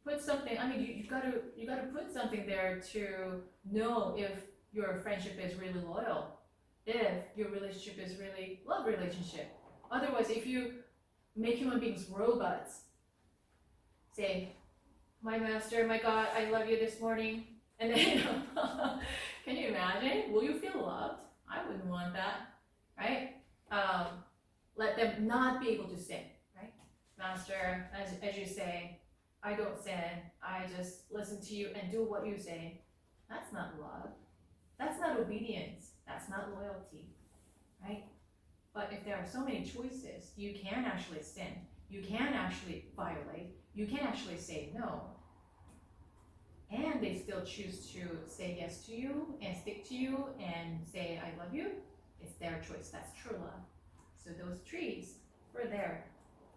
put something, you gotta put something there to know if your friendship is really loyal, if your relationship is really love relationship. Otherwise, if you make human beings robots, say, my master, my God, I love you this morning, and then, can you imagine? Will you feel loved? I wouldn't want that, right? Let them not be able to sin, right? Master, as you say, I don't sin, I just listen to you and do what you say. That's not love. That's not obedience. That's not loyalty, right? But if there are so many choices, you can actually sin. You can actually violate. You can actually say no. And they still choose to say yes to you and stick to you and say, I love you. It's their choice. That's true love. So those trees were there,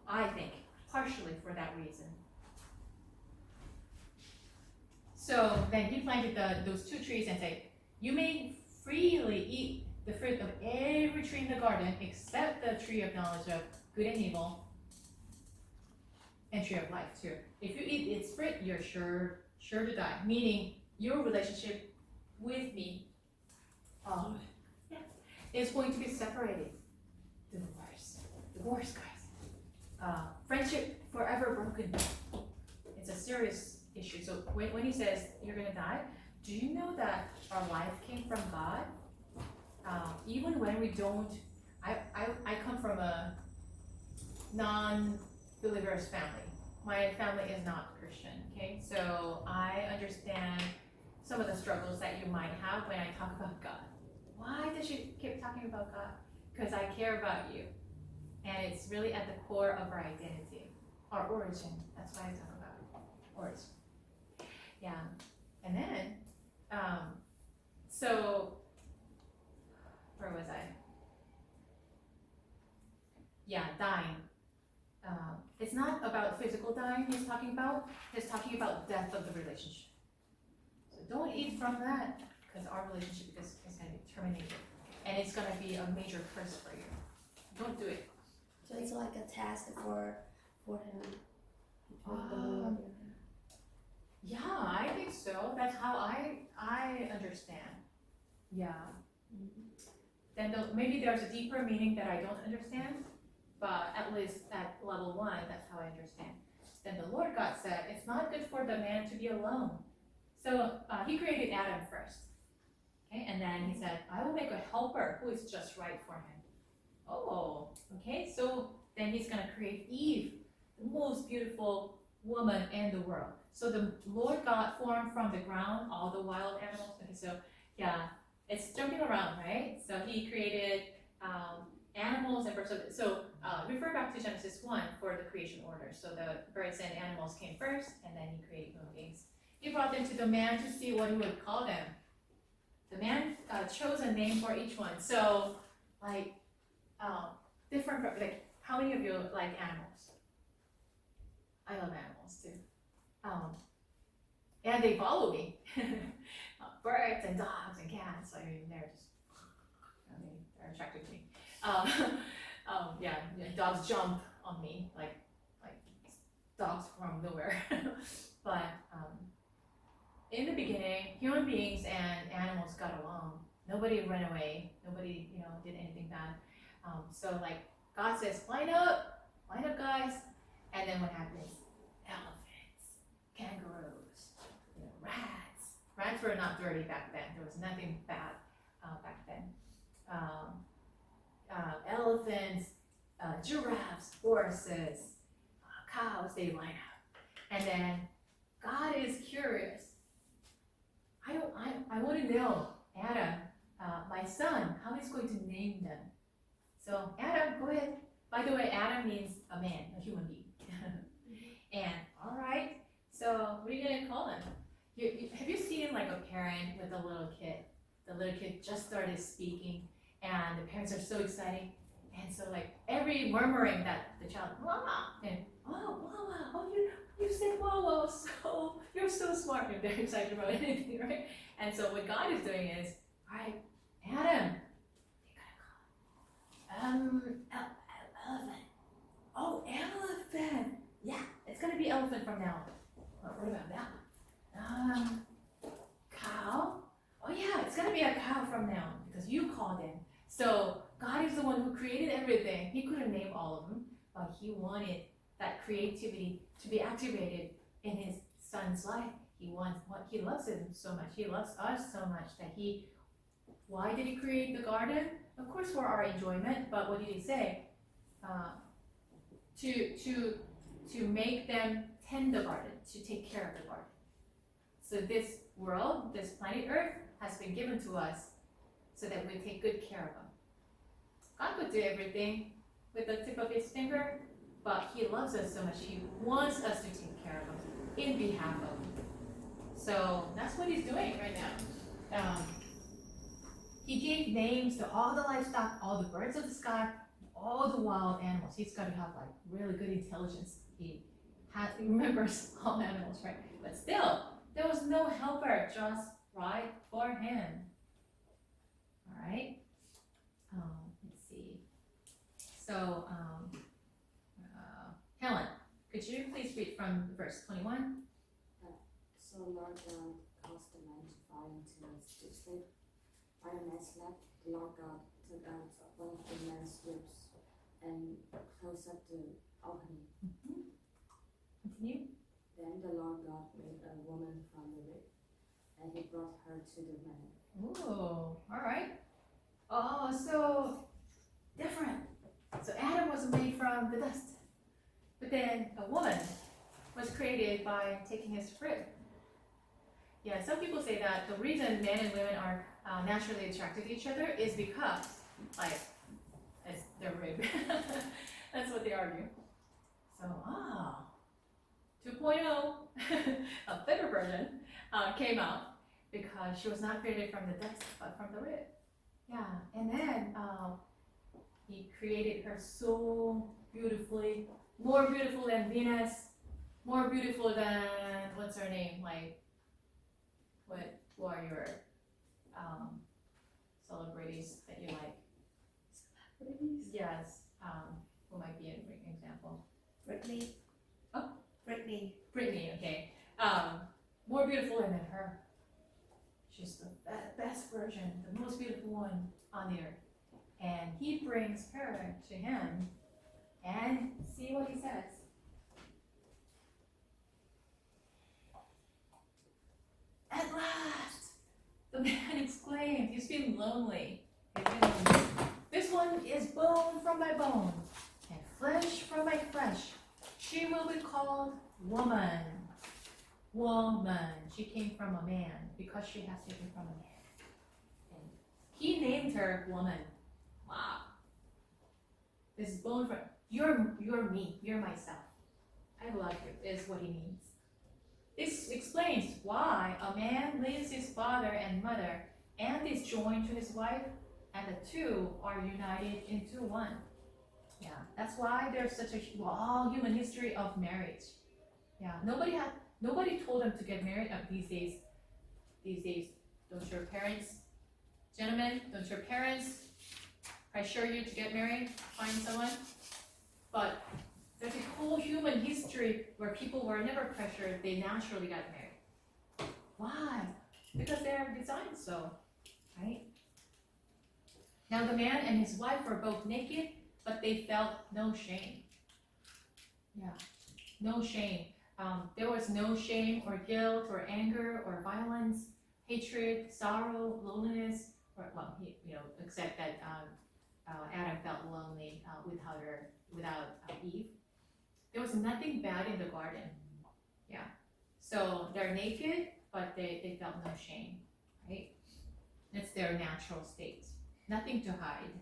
I think, partially for that reason. So then he planted those two trees and said, you may freely eat the fruit of every tree in the garden except the tree of knowledge of good and evil and tree of life too. If you eat its fruit, you're sure to die. Meaning your relationship with me is going to be separated. Divorce, guys. Friendship forever broken. It's a serious issue. So when he says you're gonna die, do you know that our life came from God? Even when we don't, I come from a non-believers family. my family is not Christian, okay? So I understand some of the struggles that you might have when I talk about God. Why does she keep talking about God? Because I care about you. And it's really at the core of our identity, our origin. That's why I talk about origin. Yeah. And then, so, where was I? Yeah, dying. It's not about physical dying he's talking about. He's talking about death of the relationship. So don't eat from that, because our relationship is going to be terminated. And it's going to be a major curse for you. Don't do it. So it's like a task for him. Between the Lord and him. Yeah, I think so. That's how I understand. Yeah. Then maybe there's a deeper meaning that I don't understand, but at least at level 1, that's how I understand. Then the Lord God said, it's not good for the man to be alone. So he created Adam first. Okay, and then he said, I will make a helper who is just right for him. Oh, okay, so then he's going to create Eve, the most beautiful woman in the world. So the Lord God formed from the ground all the wild animals. Okay, so yeah, it's jumping around, right? So he created animals and birds. So refer back to Genesis 1 for the creation order. So the birds and animals came first, and then he created human beings. He brought them to the man to see what he would call them. The man chose a name for each one. So like different, like how many of you like animals? I love animals too. And they follow me. Birds and dogs and cats. I mean, they're just, they're attracted to me. Yeah, dogs jump on me like dogs from nowhere. But in the beginning, human beings and animals got along. Nobody ran away. Nobody, did anything bad. So like God says, line up guys. And then what happens? Elephants, kangaroos, rats. Rats were not dirty back then. There was nothing bad back then. Elephants, giraffes, horses, cows, they line up. And then God is curious. I want to know, Adam, my son, how he's going to name them. So Adam, go ahead. By the way, Adam means a man, a human being. And all right, so what are you gonna call him? Have you seen like a parent with a little kid? The little kid just started speaking, and the parents are so excited, and so like every murmuring that the child, Mama, and you said Wawa, so you're so smart. And they're excited about anything, right? And so what God is doing is, all right, Adam, you gotta call him. Elephant. Oh, elephant. Yeah, it's gonna be elephant from now on. What about that one? Cow. Oh yeah, it's gonna be a cow from now on because you called him. So God is the one who created everything. He couldn't name all of them, but he wanted that creativity to be activated in his son's life. He loves him so much. He loves us so much that why did he create the garden? Of course for our enjoyment, but what did he say? To make them tend the garden, to take care of the garden. So this world, this planet Earth, has been given to us so that we take good care of them. God could do everything with the tip of his finger, but he loves us so much, he wants us to take care of them in behalf of him. So that's what he's doing right now. He gave names to all the livestock, all the birds of the sky, all the wild animals. He's got to have like really good intelligence. He remembers all animals, right? But still, there was no helper just right for him. All right. Let's see. So, Helen, could you please read from verse 21? So Lord God caused the man to fall into a deep sleep. While the man slept, the Lord God took out one of the man's ribs and closed up the opening. Continue. Then the Lord God made a woman from the rib, and he brought her to the man. Ooh, all right. Oh, so different. So Adam was made from the dust, but then a woman was created by taking his rib. Yeah, some people say that the reason men and women are naturally attracted to each other is because, like, it's their rib. That's what they argue. So, 2.0, a better version, came out because she was not created from the dust, but from the rib. Yeah, and then he created her so beautifully, more beautiful than Venus, more beautiful than, what's her name, like, who are your celebrities that you like? Celebrities? Yes, who might be an example? Britney. Oh? Britney. Britney, okay. More beautiful than her. She's the best version, the most beautiful one on the earth. And he brings her to him, and see what he says. At last, the man exclaimed, he's feeling lonely. This one is bone from my bone, and flesh from my flesh. She will be called woman. Woman. She came from a man because she has taken from a man. And he named her woman. Wow. This is bone from you're me, you're myself. I love you, is what he means. This explains why a man leaves his father and mother and is joined to his wife, and the two are united into one. Yeah, that's why there's such a all human history of marriage. Yeah, nobody told them to get married these days. These days, don't your parents, gentlemen, don't your parents pressure you to get married, find someone? But there's a whole human history where people were never pressured, they naturally got married. Why? Because they're designed so, right? Now the man and his wife were both naked, but they felt no shame. Yeah, no shame. There was no shame or guilt or anger or violence, hatred, sorrow, loneliness, or except that Adam felt lonely without Eve. There was nothing bad in the garden. Yeah. So they're naked, but they felt no shame, right? It's their natural state. Nothing to hide.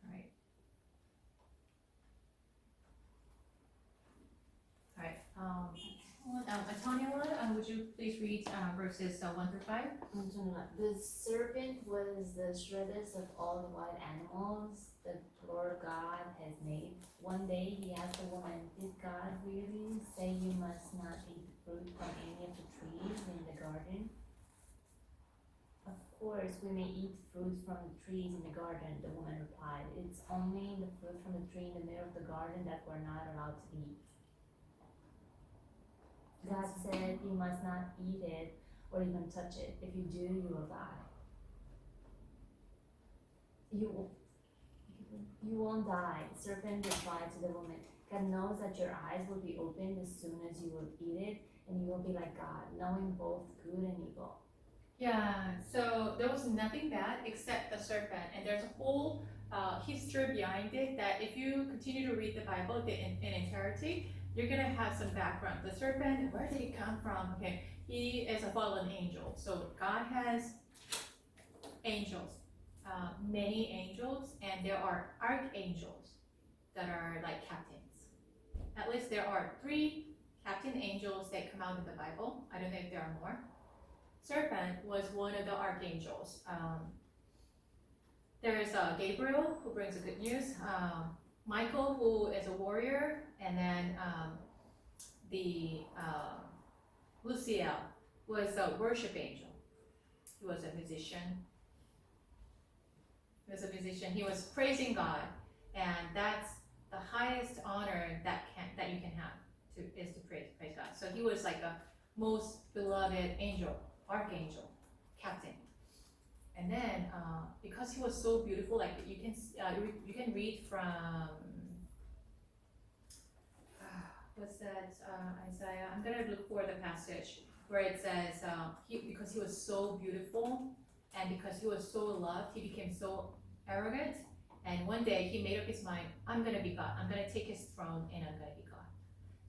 All right. Antonia, would you please read verses 1 through 5? The serpent was the shreddest of all the wild animals the Lord God has made. One day he asked the woman, "Did God really say you must not eat fruit from any of the trees in the garden?" "Of course, we may eat fruit from the trees in the garden," the woman replied. "It's only the fruit from the tree in the middle of the garden that we're not allowed to eat. God said you must not eat it or even touch it. If you do, you will die." You won't die," the serpent replied to the woman. "God knows that your eyes will be opened as soon as you will eat it, and you will be like God, knowing both good and evil." Yeah, so there was nothing bad except the serpent, and there's a whole history behind it that if you continue to read the Bible in entirety, you're gonna have some background. The serpent, where did it come from? Okay, he is a fallen angel. So God has angels, many angels, and there are archangels that are like captains. At least there are 3 captain angels that come out in the Bible. I don't know if there are more. Serpent was one of the archangels. There is Gabriel, who brings the good news. Michael, who is a warrior, and then Luciel was a worship angel. He was a musician. He was praising God, and that's the highest honor that you can have is to praise God. So he was like a most beloved angel, archangel, captain. And then because he was so beautiful, like you can read from what's that, Isaiah? I'm gonna look for the passage where it says because he was so beautiful and because he was so loved, he became so arrogant, And one day he made up his mind, I'm gonna be God. I'm gonna take his throne and I'm gonna be God.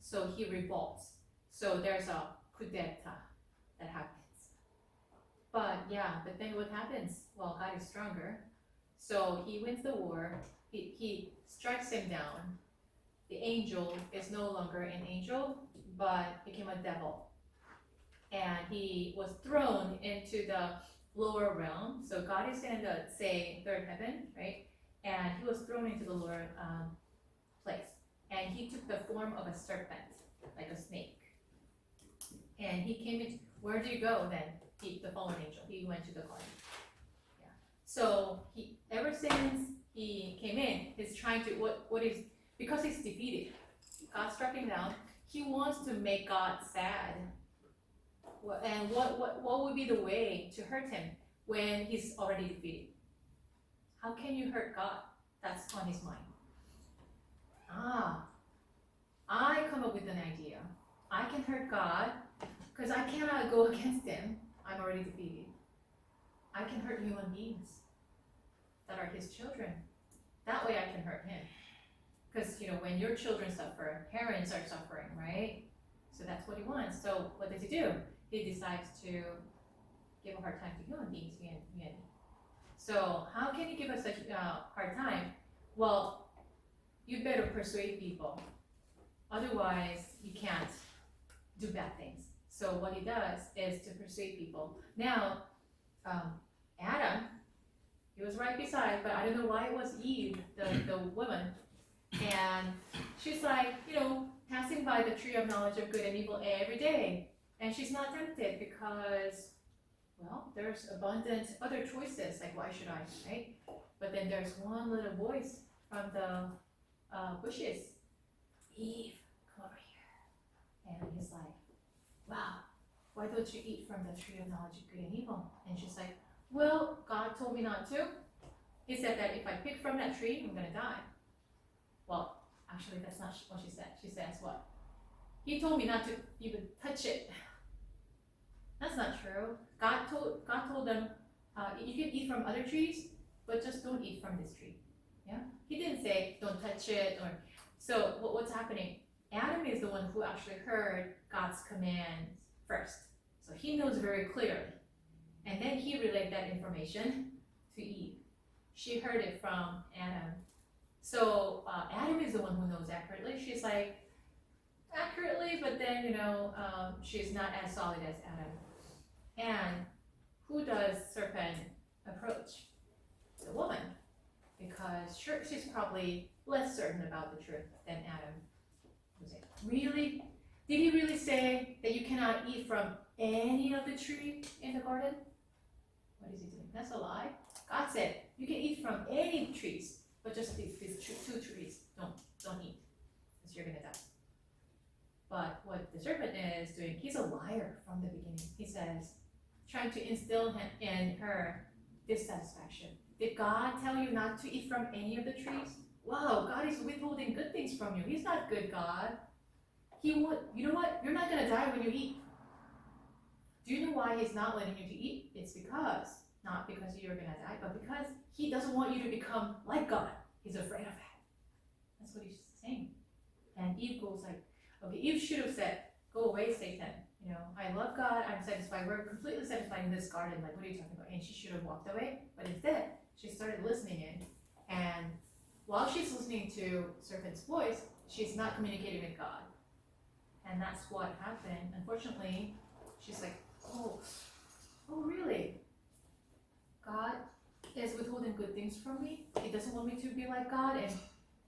So he revolts. So there's a coup d'etat that happens. But then what happens? Well, God is stronger. So he wins the war. He strikes him down. The angel is no longer an angel, but became a devil. And he was thrown into the lower realm. So God is in the, say, third heaven, right? And he was thrown into the lower place. And he took the form of a serpent, like a snake. And he came in. Where do you go then? The fallen angel. He went to the garden. Yeah. So he, ever since he came in, he's trying to because he's defeated. God struck him down. He wants to make God sad. And what would be the way to hurt him when he's already defeated? How can you hurt God? That's on his mind. I come up with an idea. I can hurt God because I cannot go against him. I'm already defeated. I can hurt human beings that are his children. That way I can hurt him. Because, when your children suffer, parents are suffering, right? So that's what he wants. So what does he do? He decides to give a hard time to human beings. So how can he give us such a hard time? Well, you better persuade people. Otherwise, you can't do bad things. So what he does is to persuade people. Now, Adam, he was right beside, but I don't know why it was Eve, the woman. And she's like, passing by the tree of knowledge of good and evil every day. And she's not tempted because, well, there's abundant other choices, like why should I, right? But then there's one little voice from the bushes. Eve, come over here. And he's like, wow, why don't you eat from the tree of knowledge of good and evil? And she's like, well, God told me not to. He said that if I pick from that tree, I'm gonna die. Well, actually, that's not what she said. She says what? He told me not to even touch it. That's not true. God told them, you can eat from other trees, but just don't eat from this tree. Yeah. He didn't say don't touch it or. So what's happening? Adam is the one who actually heard God's commands first. So he knows very clearly. And then he relayed that information to Eve. She heard it from Adam. So Adam is the one who knows accurately. She's like, accurately, but then, she's not as solid as Adam. And who does serpent approach? The woman. Because she's probably less certain about the truth than Adam. Really? Did he really say that you cannot eat from any of the tree in the garden? What is he doing? That's a lie. God said you can eat from any trees, but just these two trees. Don't eat, because you're gonna die. But what the serpent is doing, he's a liar from the beginning. He says, trying to instill in her dissatisfaction. Did God tell you not to eat from any of the trees? Wow, God is withholding good things from you. He's not good God. You know what? You're not gonna die when you eat. Do you know why he's not letting you to eat? It's because, not because you're gonna die, but because he doesn't want you to become like God. He's afraid of that. That's what he's saying. And Eve goes like, okay, Eve should have said, go away, Satan. I love God, I'm satisfied. We're completely satisfied in this garden. Like, what are you talking about? And she should have walked away. But instead, she started listening in. And while she's listening to serpent's voice, she's not communicating with God. And that's what happened. Unfortunately, she's like, oh really? God is withholding good things from me? He doesn't want me to be like God, and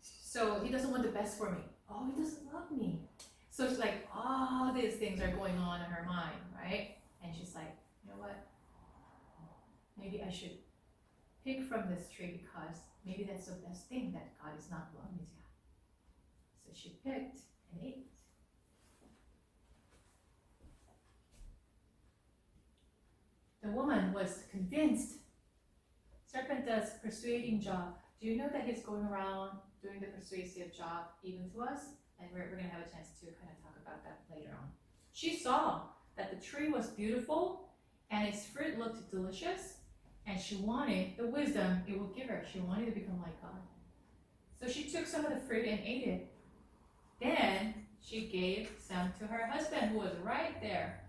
so he doesn't want the best for me. Oh, he doesn't love me. So it's like, all these things are going on in her mind, right? And she's like, you know what? Maybe I should pick from this tree because maybe that's the best thing that God is not loving me to have. So she picked and ate. The woman was convinced. Serpent does persuading job. Do you know that he's going around doing the persuasive job even to us? And we're going to have a chance to kind of talk about that later on. She saw that the tree was beautiful and its fruit looked delicious and she wanted the wisdom it would give her. She wanted to become like God. So she took some of the fruit and ate it. Then she gave some to her husband who was right there.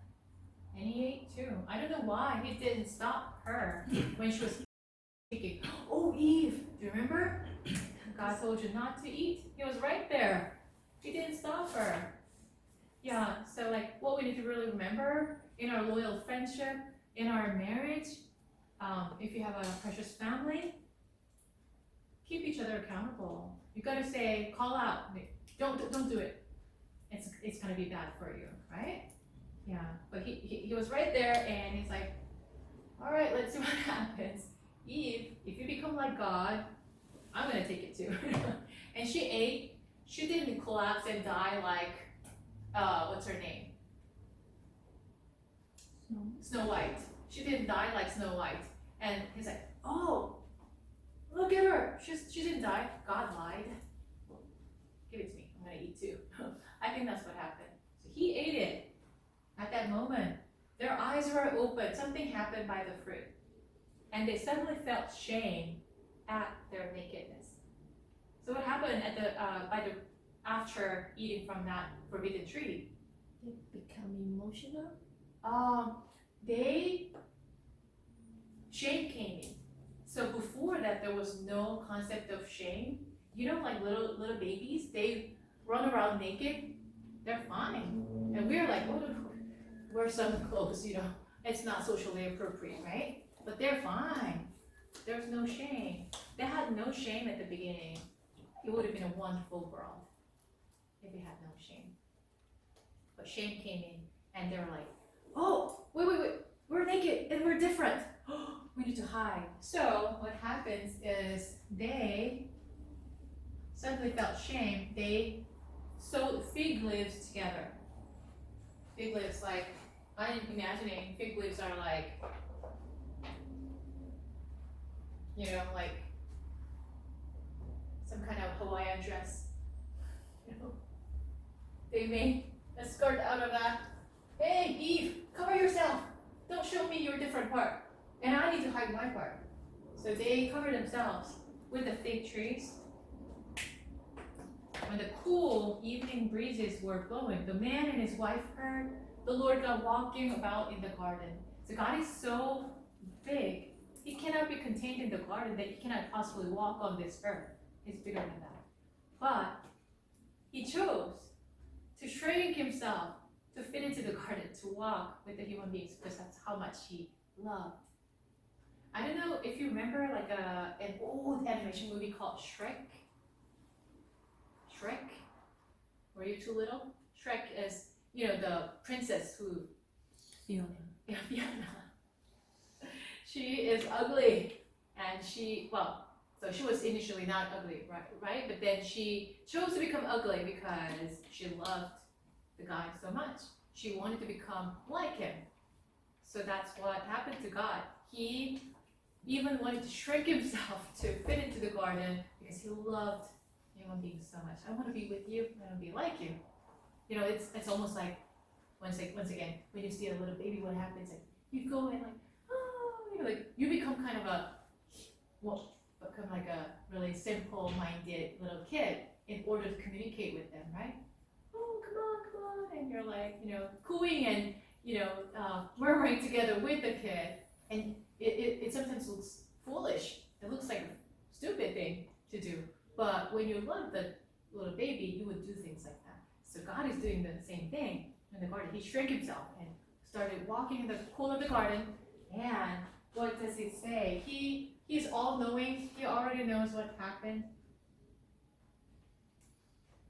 And he ate too. I don't know why he didn't stop her when she was speaking. Oh, Eve, do you remember? God told you not to eat. He was right there. He didn't stop her. Yeah, so like what we need to really remember in our loyal friendship, in our marriage, if you have a precious family, keep each other accountable. You gotta say, call out. Don't do it. It's gonna be bad for you, right? Yeah, but he was right there, and he's like, all right, let's see what happens. Eve, if you become like God, I'm gonna take it too. And she ate. She didn't collapse and die like, what's her name? Snow White. She didn't die like Snow White. And he's like, oh, look at her. She didn't die. God lied. Give it to me. I'm gonna eat too. I think that's what happened. So he ate it. At that moment, their eyes were open. Something happened by the fruit. And they suddenly felt shame at their nakedness. So what happened at after eating from that forbidden tree? They become emotional. Shame came in. So before that, there was no concept of shame. You know, like little babies, they run around naked. They're fine, and we're like, oh, wear some clothes. You know, it's not socially appropriate, right? But they're fine. There's no shame. They had no shame at the beginning. It would have been a wonderful world if we had no shame. But shame came in, and they were like, oh, wait, we're naked and we're different. We need to hide. So what happens is they suddenly felt shame. They sewed fig leaves together. Fig leaves, like, I'm imagining fig leaves are like, you know, like some kind of Hawaiian dress. You know, they made a skirt out of that. Hey, Eve, cover yourself. Don't show me your different part. And I need to hide my part. So they cover themselves with the fig trees. When the cool evening breezes were blowing, the man and his wife heard the Lord God walking about in the garden. So God is so big, he cannot be contained in the garden that he cannot possibly walk on this earth. He's bigger than that. But he chose to shrink himself to fit into the garden, to walk with the human beings, because that's how much he loved. I don't know if you remember like an old animation movie called Shrek. Shrek? Were you too little? Shrek is, you know, the princess who... Fiona. Yeah, Fiona. She is ugly, and so she was initially not ugly, right? But then she chose to become ugly because she loved the guy so much. She wanted to become like him. So that's what happened to God. He even wanted to shrink himself to fit into the garden because he loved human beings so much. I want to be with you. I want to be like you. You know, it's almost like once again, when you see a little baby, what happens? Like you go and like, oh, you know, like you become kind of become like a really simple-minded little kid in order to communicate with them, right? Oh, come on, and you're like, you know, cooing and murmuring together with the kid, and it sometimes looks foolish. It looks like a stupid thing to do, but when you love the little baby, you would do things like that. So God is doing the same thing in the garden. He shrank himself and started walking in the cool of the garden. And what does he say? He's all-knowing. He already knows what happened.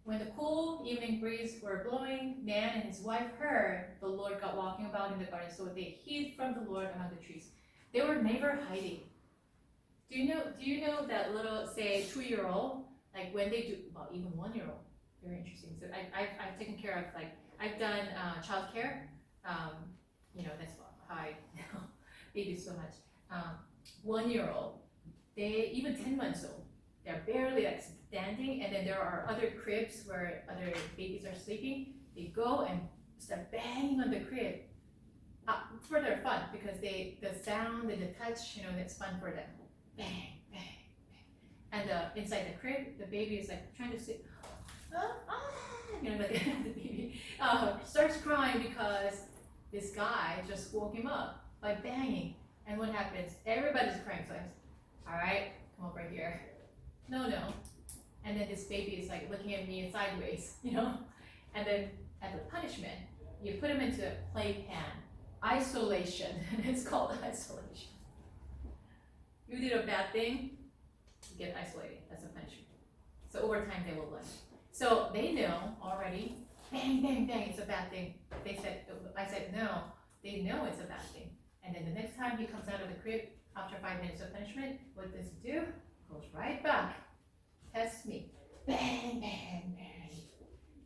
When the cool evening breeze were blowing, man and his wife heard the Lord God walking about in the garden, so they hid from the Lord among the trees. They were never hiding. Do you know that little, say, 2-year-old, like when they do, well, even 1-year-old, very interesting. So I've taken care of, like, I've done childcare. That's how I know babies so much. 1-year-old, they even 10 months old, they're barely like standing, and then there are other cribs where other babies are sleeping. They go and start banging on the crib. for their fun because the sound and the touch, you know, it's fun for them. Bang, bang, bang. And inside the crib, the baby is like trying to sit, you know, like the baby starts crying because this guy just woke him up by banging. And what happens? Everybody's crying. So all right, come over here. No. And then this baby is like looking at me sideways, you know. And then as a punishment, you put him into a playpen. Isolation. It's called isolation. You did a bad thing, you get isolated. That's a punishment. So over time they will learn. So they know already. Bang, bang, bang. It's a bad thing. I said no. They know it's a bad thing. And then the next time he comes out of the crib after 5 minutes of punishment, what does he do? Goes right back. Tests me. Bang, bang, bang.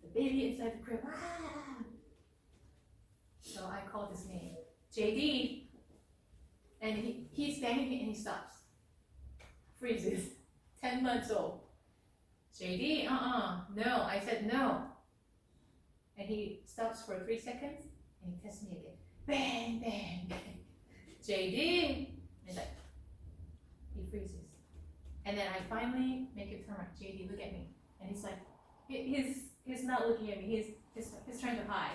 The baby inside the crib. Ah! So I called his name, JD. And he's banging me and he stops. Freezes. 10 months old. JD, no. I said no. And he stops for 3 seconds and he tests me again. Bang, bang, bang. JD. And like, he freezes. And then I finally make him turn around. JD, look at me. And he's like, he's not looking at me. He's trying to hide.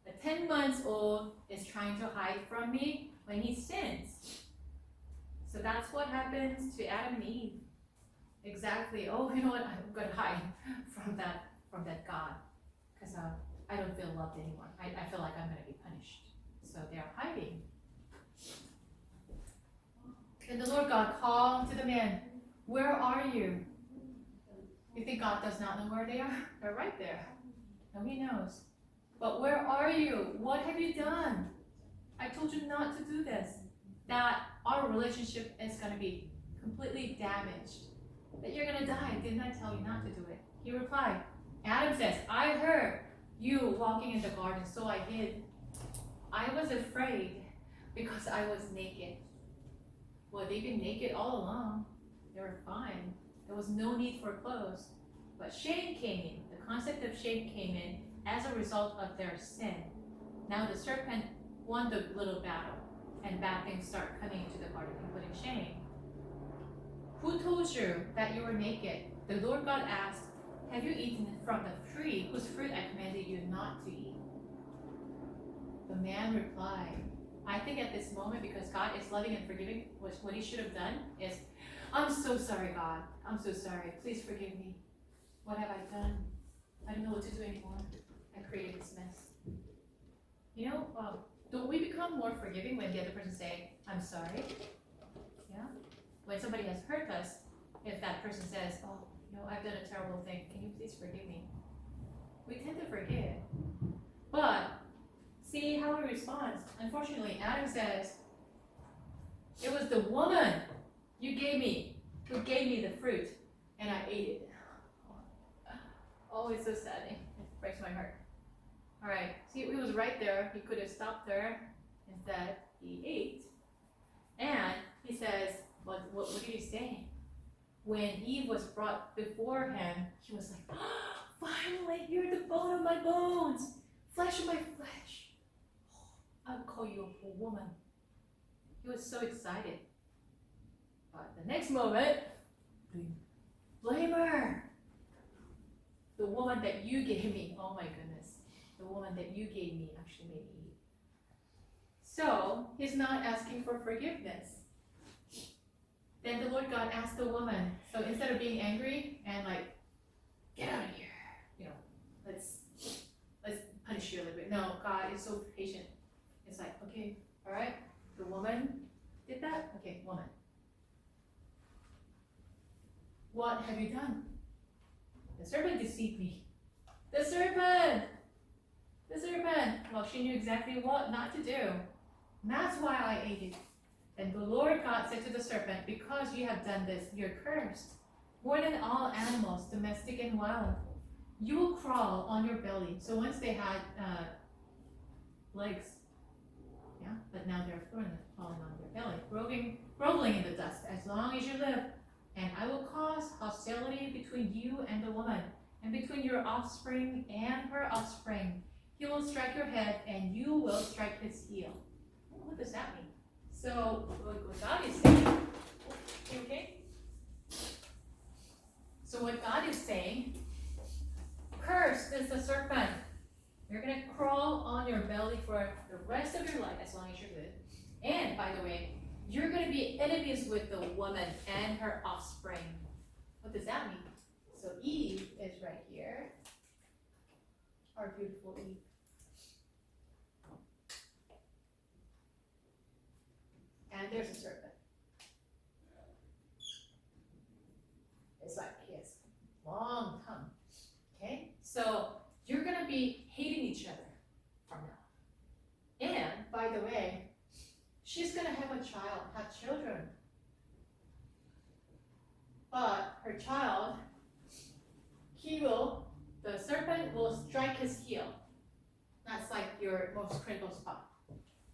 A 10 months old is trying to hide from me when he sins. So that's what happens to Adam and Eve. Exactly. Oh, you know what? I'm gonna hide from that God, because I don't feel loved anymore. I feel like I'm gonna be punished. So they are hiding. Then the Lord God called to the man, "Where are you?" You think God does not know where they are? They're right there. No, He knows. But where are you? What have you done? I told you not to do this. That our relationship is going to be completely damaged. That you're going to die. Didn't I tell you not to do it? He replied. Adam says, I heard you walking in the garden, so I hid. I was afraid because I was naked. Well, they've been naked all along. They were fine. There was no need for clothes. But shame came in. The concept of shame came in as a result of their sin. Now the serpent won the little battle, and bad things start coming into the garden, including shame. Who told you that you were naked? The Lord God asked, have you eaten from the tree whose fruit I commanded you not to eat? The man replied, I think at this moment, because God is loving and forgiving, what he should have done is, I'm so sorry, God. I'm so sorry. Please forgive me. What have I done? I don't know what to do anymore. I created this mess. You know, don't we become more forgiving when the other person says, I'm sorry? Yeah? When somebody has hurt us, if that person says, oh, you know, I've done a terrible thing, can you please forgive me? We tend to forgive. But see how he responds. Unfortunately, Adam says, it was the woman you gave me who gave me the fruit, and I ate it. Oh, it's so sad. It breaks my heart. All right, see, he was right there. He could have stopped there. Instead, he ate. And he says, what did he say? When Eve was brought before him, he was like, oh, finally, you're the bone of my bones, flesh of my flesh. I'll call you a woman. He was so excited. But the next moment, blame her. The woman that you gave me, oh my goodness, the woman that you gave me actually made me eat. So he's not asking for forgiveness. Then the Lord God asked the woman, so instead of being angry and like, get out of here, you know, let's punish you a little bit. No, God is so patient. It's like, okay, all right, the woman did that? Okay, woman. What have you done? The serpent deceived me. The serpent! The serpent! Well, she knew exactly what not to do. And that's why I ate it. And the Lord God said to the serpent, because you have done this, you're cursed, more than all animals, domestic and wild. You will crawl on your belly. So once they had legs, yeah, but now they're crawling on their belly, groveling in the dust as long as you live. And I will cause hostility between you and the woman, and between your offspring and her offspring. He will strike your head, and you will strike his heel. What does that mean? So what God is saying, okay? So what God is saying, cursed is the serpent. You're gonna crawl on your belly for the rest of your life as long as you're good. And by the way, you're gonna be enemies with the woman and her offspring. What does that mean? So Eve is right here. Our beautiful Eve. And there's a serpent. It's like his long tongue. Okay? So you're gonna be hating each other from now. And by the way, she's gonna have a child, have children. But her child, the serpent will strike his heel. That's like your most critical spot.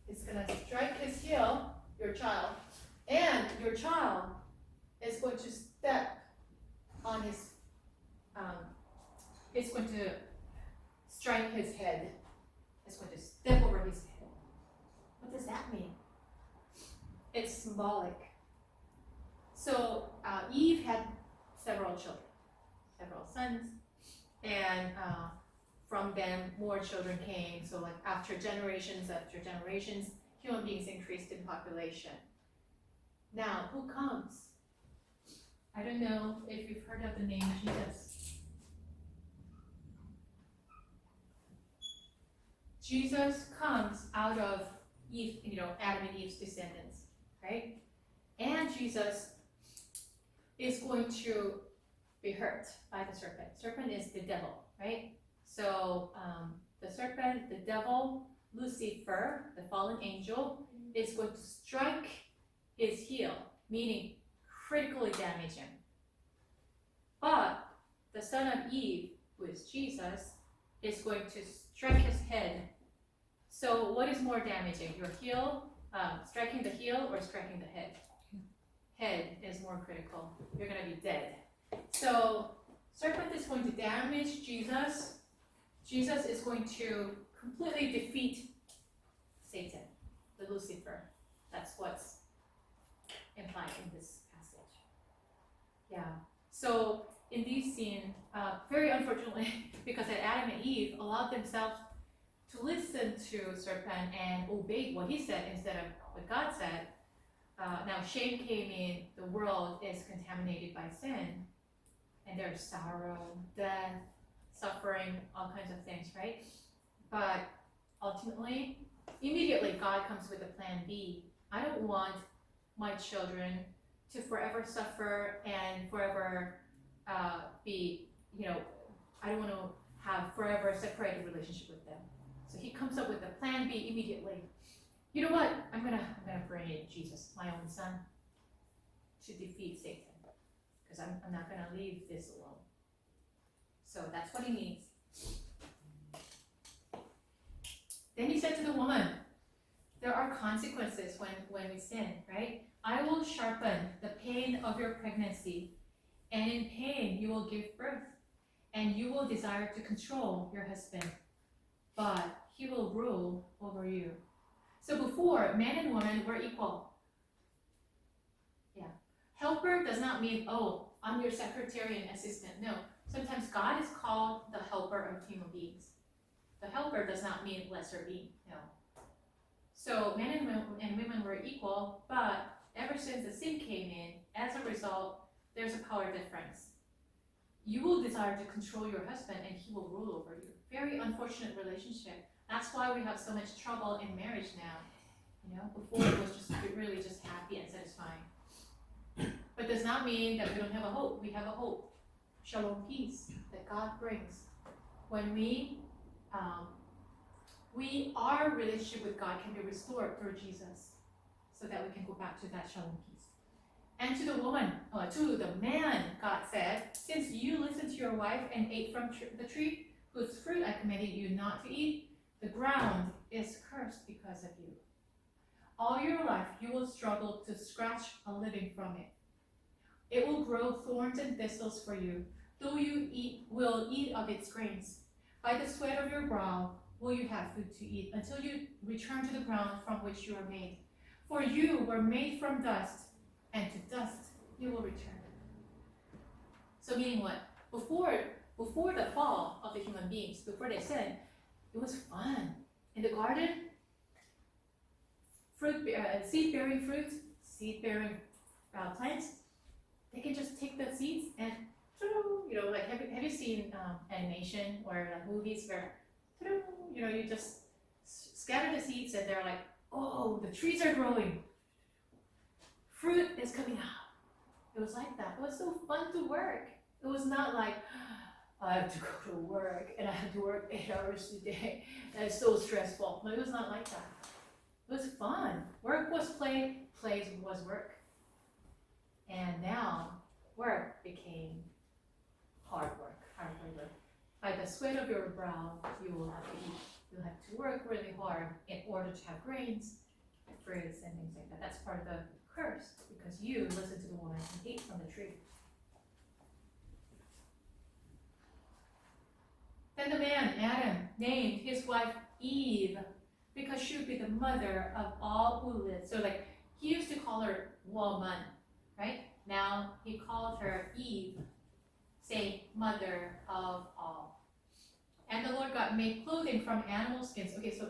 It's gonna strike his heel, your child, and your child is going to step on his, it's going to strike his head. It's going to step over his head. What does that mean? It's symbolic. So Eve had several children, several sons, and from them more children came. So like after generations, human beings increased in population. Now, who comes? I don't know if you've heard of the name Jesus. Jesus comes out of Eve, Adam and Eve's descendants, right? And Jesus is going to be hurt by the serpent. Serpent is the devil, right? So the serpent, the devil, Lucifer, the fallen angel, is going to strike his heel, meaning critically damage him. But the son of Eve, who is Jesus, is going to strike his head. So what is more damaging, your heel, striking the heel or striking the head? Head is more critical. You're going to be dead. So serpent is going to damage Jesus. Jesus is going to completely defeat Satan, the Lucifer. That's what's implied in this passage. Yeah. So in this scene, very unfortunately, because at Adam and Eve allowed themselves to listen to serpent and obey what he said instead of what God said, now shame came in, the world is contaminated by sin, and there's sorrow, death, suffering, all kinds of things, right? But ultimately, immediately God comes with a plan B. I don't want my children to forever suffer and forever be, I don't want to have forever separated relationship with them. So he comes up with a plan B immediately. You know what? I'm gonna bring in Jesus, my own son, to defeat Satan, because I'm not gonna leave this alone. So that's what he needs. Then he said to the woman, there are consequences when we sin, right? I will sharpen the pain of your pregnancy, and in pain you will give birth, and you will desire to control your husband, but he will rule over you. So before, man and woman were equal. Yeah. Helper does not mean, oh, I'm your secretary and assistant. No. Sometimes God is called the helper of human beings. The helper does not mean lesser being. No. So men and women were equal, but ever since the sin came in, as a result, there's a power difference. You will desire to control your husband and he will rule over you. Very unfortunate relationship. That's why we have so much trouble in marriage now. Before it was just really just happy and satisfying. But does not mean that we don't have a hope. We have a hope. Shalom, peace that God brings. When our relationship with God can be restored through Jesus, so that we can go back to that shalom peace. And to the man, God said, since you listened to your wife and ate from the tree whose fruit I commanded you not to eat, the ground is cursed because of you. All your life you will struggle to scratch a living from it. It will grow thorns and thistles for you, though you will eat of its grains. By the sweat of your brow will you have food to eat until you return to the ground from which you are made. For you were made from dust, and to dust you will return. So meaning what? Before the fall of the human beings, before they sinned, it was fun. In the garden, seed-bearing fruit, seed-bearing plants, they can just take the seeds and, like have you seen animation or like movies where, you just scatter the seeds and they're like, oh, the trees are growing. Fruit is coming out. It was like that. It was so fun to work. It was not like, I have to go to work and I have to work 8 hours a day. That's so stressful. No, it was not like that. It was fun. Work was play, play was work. And now, work became hard work, hard labor. By the sweat of your brow, you will have to eat. You'll have to work really hard in order to have grains, fruits, and things like that. That's part of the curse, because you listened to the woman and ate from the tree. Then the man, Adam, named his wife Eve, because she would be the mother of all who live. So like, he used to call her woman, right? Now he called her Eve, say mother of all. And the Lord God made clothing from animal skins. Okay, so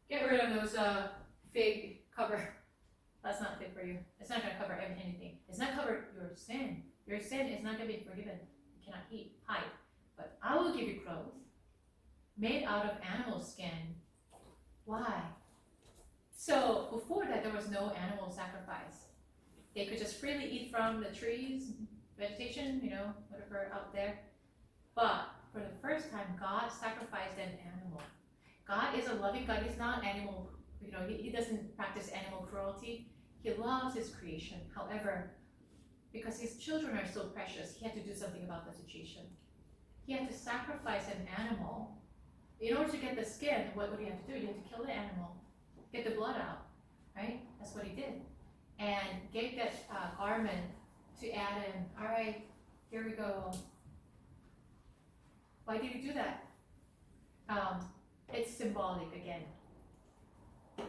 get rid of those fig cover. That's not fit for you. It's not going to cover anything. It's not cover your sin. Your sin is not going to be forgiven. You cannot hide. But I will give you clothes made out of animal skin. Why? So before that, there was no animal sacrifice. They could just freely eat from the trees, vegetation, whatever out there. But for the first time, God sacrificed an animal. God is a loving God. He's not animal, he doesn't practice animal cruelty. He loves his creation. However, because his children are so precious, he had to do something about the situation. He had to sacrifice an animal. In order to get the skin, what would he have to do? He had to kill the animal, get the blood out, right? That's what he did. And gave that garment to Adam. All right, here we go. Why did he do that? It's symbolic again.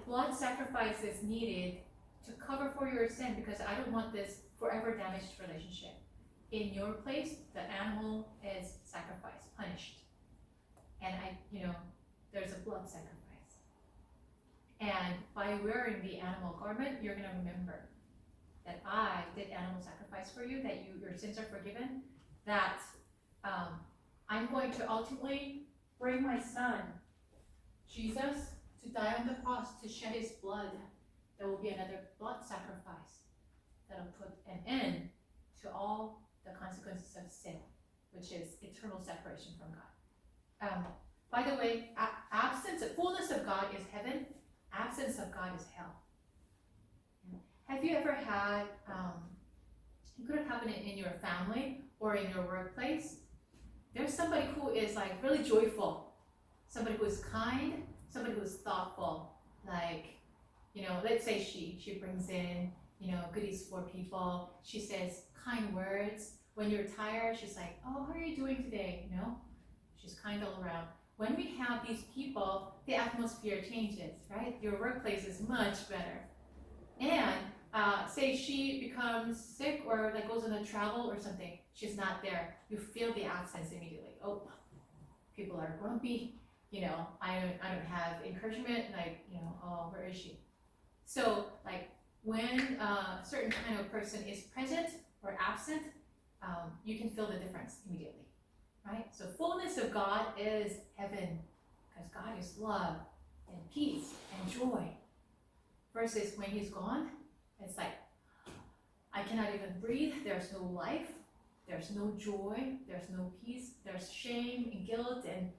Blood sacrifice is needed to cover for your sin, because I don't want this forever damaged relationship. In your place, the animal is sacrificed, punished. And there's a blood sacrifice. And by wearing the animal garment, you're going to remember that I did animal sacrifice for you, that your sins are forgiven, that I'm going to ultimately bring my son, Jesus, to die on the cross, to shed his blood. There will be another blood sacrifice that will put an end to all the consequences of sin, which is eternal separation from God. By the way, fullness of God is heaven, absence of God is hell. Have you ever had, it could have happened in your family or in your workplace, there's somebody who is like really joyful, somebody who is kind, somebody who is thoughtful, like, let's say she brings in, goodies for people, she says kind words. When you're tired, she's like, oh, how are you doing today? She's kind all around. When we have these people, the atmosphere changes, right? Your workplace is much better. And say she becomes sick or like goes on a travel or something, she's not there. You feel the absence immediately. Oh, people are grumpy. I don't have encouragement. Like, oh, where is she? So like when a certain kind of person is present or absent, you can feel the difference immediately, right? So fullness of God is heaven, because God is love and peace and joy. Versus when he's gone, it's like, I cannot even breathe. There's no life. There's no joy. There's no peace. There's shame and guilt and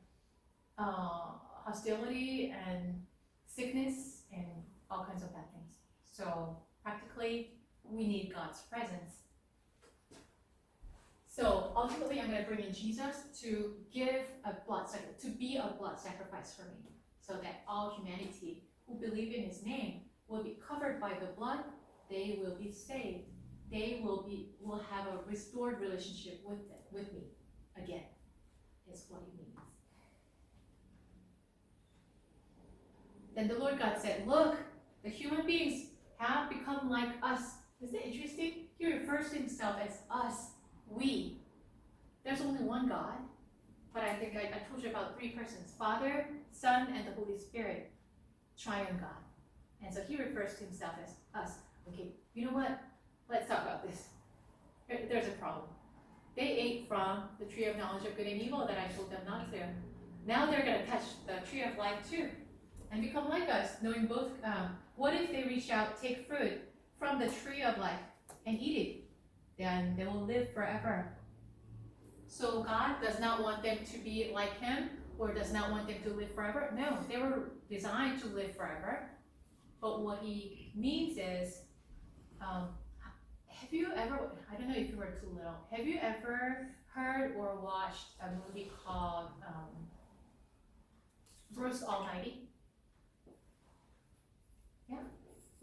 hostility and sickness and all kinds of bad things. So practically, we need God's presence. So ultimately, I'm going to bring in Jesus to give to be a blood sacrifice for me, so that all humanity who believe in his name will be covered by the blood. They will be saved. They will have a restored relationship with me again, is what it means. Then the Lord God said, look, the human beings have become like us. Isn't it interesting? He refers to himself as us, we. There's only one God, but I think I told you about three persons, Father, Son, and the Holy Spirit, triune God. And so he refers to himself as us. Okay, you know what? Let's talk about this. There's a problem. They ate from the tree of knowledge of good and evil that I told them not to. Now they're going to touch the tree of life too and become like us, knowing both. What if they reach out, take fruit from the tree of life and eat it? Then they will live forever. So God does not want them to be like him or does not want them to live forever. No, they were designed to live forever. But what he means is, have you ever, I don't know if you were too little, have you ever heard or watched a movie called Bruce Almighty?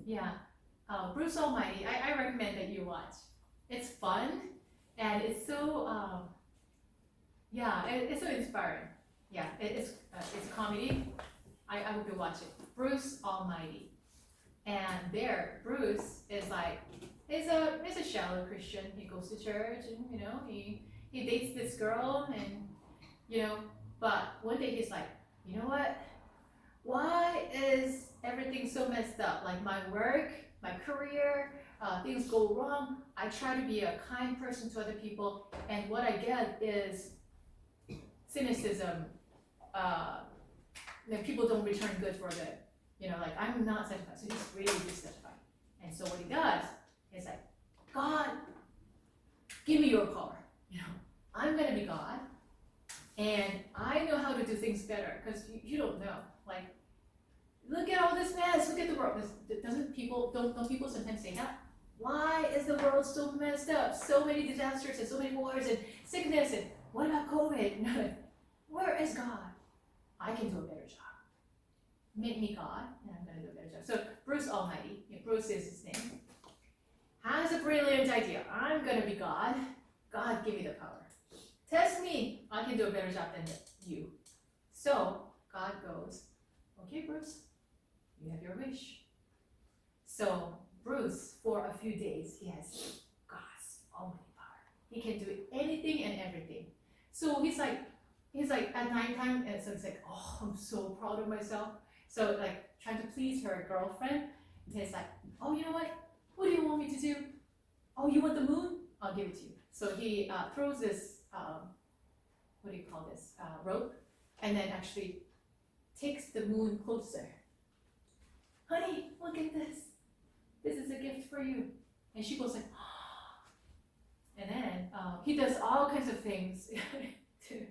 Yeah. Bruce Almighty, I recommend that you watch. It's fun and it's so, it's so inspiring. Yeah, it's a comedy. I hope you watch it. Bruce Almighty. And there, Bruce is like, he's a shallow Christian. He goes to church and, he dates this girl and, but one day he's like, you know what? Why is everything so messed up? Like my work, my career, things go wrong. I try to be a kind person to other people, and what I get is cynicism. People don't return good for good. Like I'm not satisfied. So he's really dissatisfied. And so what he does is like, God, give me your power. I'm gonna be God, and I know how to do things better because you don't know. Like, look at all this mess. Look at the world. Don't people sometimes say that? Why is the world so messed up? So many disasters and so many wars and sickness and what about COVID? Where is God? I can do a better job. Make me God, and I'm going to do a better job. So Bruce Almighty, Bruce is his name, has a brilliant idea. I'm going to be God. God, give me the power. Test me. I can do a better job than you. So God goes, okay, Bruce, you have your wish. So Bruce, for a few days, he has God's almighty power. He can do anything and everything. So he's like at nighttime, and so he's like, oh, I'm so proud of myself. So like trying to please her girlfriend, and he's like, oh, you know what? What do you want me to do? Oh, you want the moon? I'll give it to you. So he throws this, what do you call this, rope, and then actually takes the moon closer. Honey, look at this. This is a gift for you. And she goes like, and then he does all kinds of things to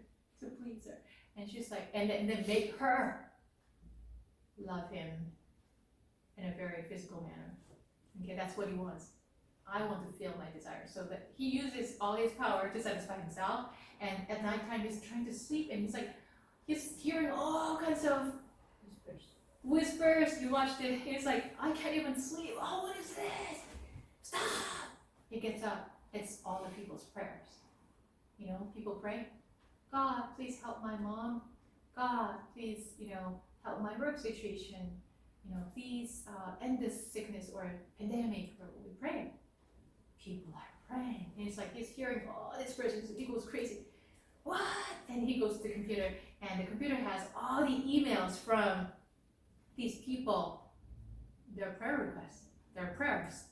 please her. And she's like, and then make her love him in a very physical manner. Okay, that's what he wants. I want to feel my desire. So that he uses all his power to satisfy himself. And at nighttime, he's trying to sleep, and he's hearing all kinds of whispers. You watched it. He's like, I can't even sleep. Oh, what is this? Stop! He gets up. It's all the people's prayers. People pray. God, please help my mom. God, please, help my work situation. Please end this sickness or pandemic. We pray. People are praying. And it's like he's hearing all these prayers. He goes crazy. What? And he goes to the computer, and the computer has all the emails from these people, their prayer requests, their prayers.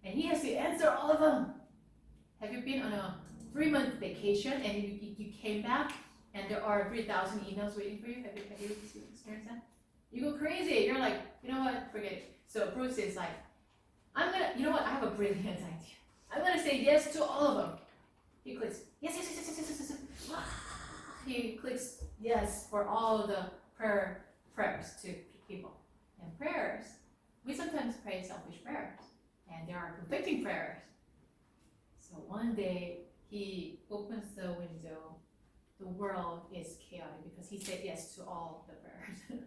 And he has to answer all of them. Have you been on a 3-month vacation and you came back and there are 3,000 emails waiting for you? Have you experienced that? You go crazy. You're like, you know what? Forget it. So Bruce is like, you know what? I have a brilliant idea. I'm going to say yes to all of them. He clicks, yes. He clicks yes for all the prayers to people. And prayers, we sometimes pray selfish prayers. And there are conflicting prayers. So one day, he opens the window. The world is chaotic because he said yes to all the prayers.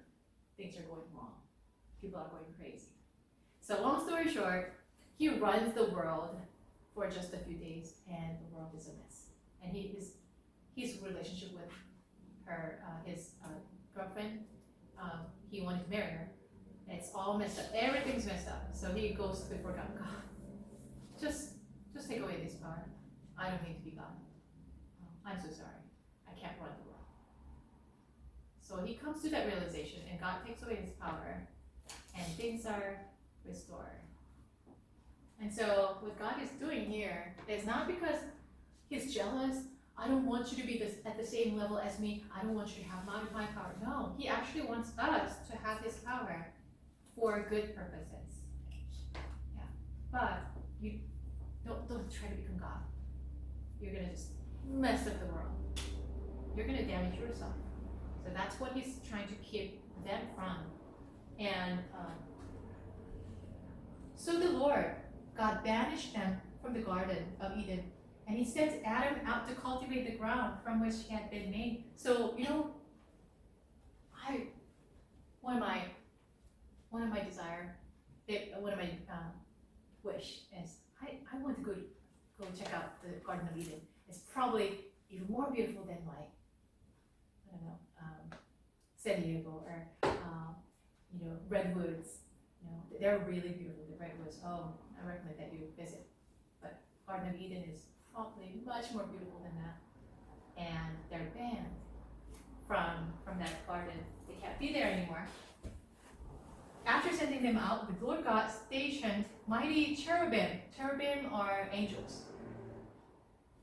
Things are going wrong. People are going crazy. So long story short, he runs the world for just a few days, and the world is a mess. And his relationship with her, his girlfriend, he wanted to marry her. It's all messed up. Everything's messed up. So he goes before God. God, just take away this power. I don't need to be God. I'm so sorry. I can't run the world. So he comes to that realization, and God takes away his power, and things are restored. And so what God is doing here is not because he's jealous. I don't want you to be at the same level as me. I don't want you to have my power. No, he actually wants us to have his power for good purposes. Yeah, but you don't try to become God. You're gonna just mess up the world. You're gonna damage yourself. So that's what he's trying to keep them from. And so the Lord, God banished them from the Garden of Eden, and he sent Adam out to cultivate the ground from which he had been made. So, one of my desire, one of my wish is I want to go check out the Garden of Eden. It's probably even more beautiful than San Diego or redwoods. They're really beautiful. The redwoods. Oh, I recommend that you visit. But Garden of Eden is probably much more beautiful than that. And they're banned from that garden. They can't be there anymore. After sending them out, the Lord God stationed mighty cherubim. Cherubim are angels.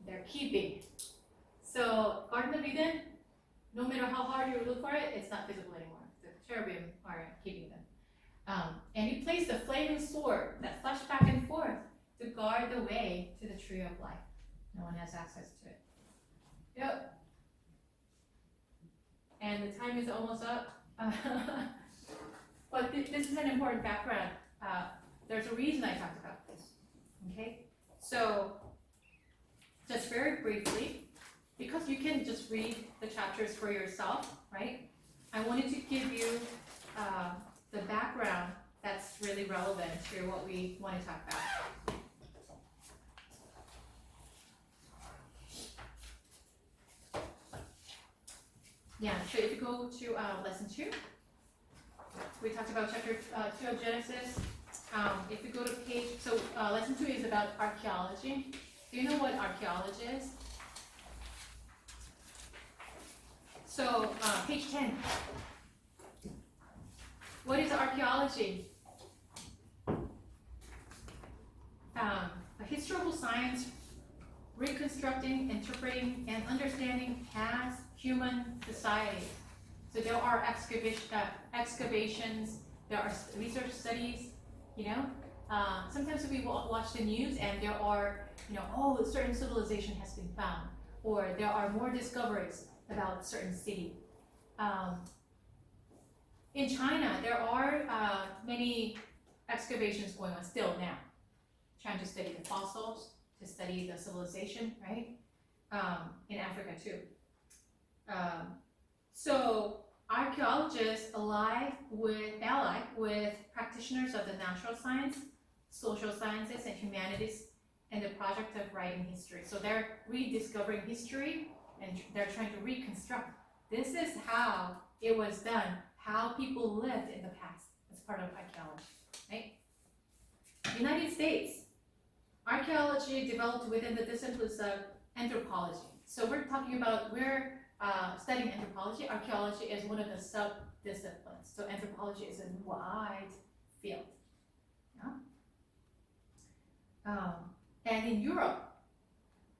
They're keeping. So Garden of Eden, no matter how hard you look for it, it's not visible anymore. The cherubim are keeping them. And he placed a flaming sword that flashed back and forth to guard the way to the tree of life. No one has access to it. Yep. And the time is almost up. But this is an important background. There's a reason I talked about this. Okay? So, just very briefly, because you can just read the chapters for yourself, right? I wanted to give you the background that's really relevant to what we want to talk about. Yeah, so if you go to lesson 2, we talked about chapter 2 of Genesis. If you go to page, so lesson 2 is about archaeology. Do you know what archaeology is? So page 10. What is archaeology? A historical science reconstructing, interpreting, and understanding past human society. So there are excavations, there are research studies, sometimes we watch the news and there are, a certain civilization has been found, or there are more discoveries about a certain city. In China, there are many excavations going on still now, trying to study the fossils, to study the civilization, right? In Africa too. So archaeologists allied with practitioners of the natural science, social sciences, and humanities in the project of writing history. So they're rediscovering history and they're trying to reconstruct. This is how it was done, how people lived in the past. That's part of archaeology, right? United States, archaeology developed within the disciplines of anthropology. So we're talking about, we're studying anthropology. Archaeology is one of the sub-disciplines. So anthropology is a wide field. Yeah? And in Europe,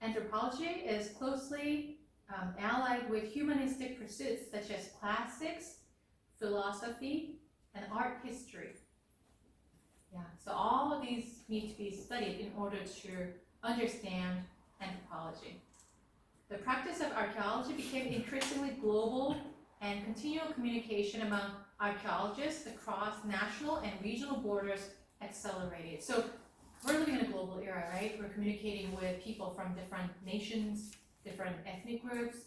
anthropology is closely allied with humanistic pursuits such as classics, philosophy, and art history. Yeah, so all of these need to be studied in order to understand anthropology. The practice of archaeology became increasingly global, and continual communication among archaeologists across national and regional borders accelerated. So we're living in a global era, right? We're communicating with people from different nations, different ethnic groups.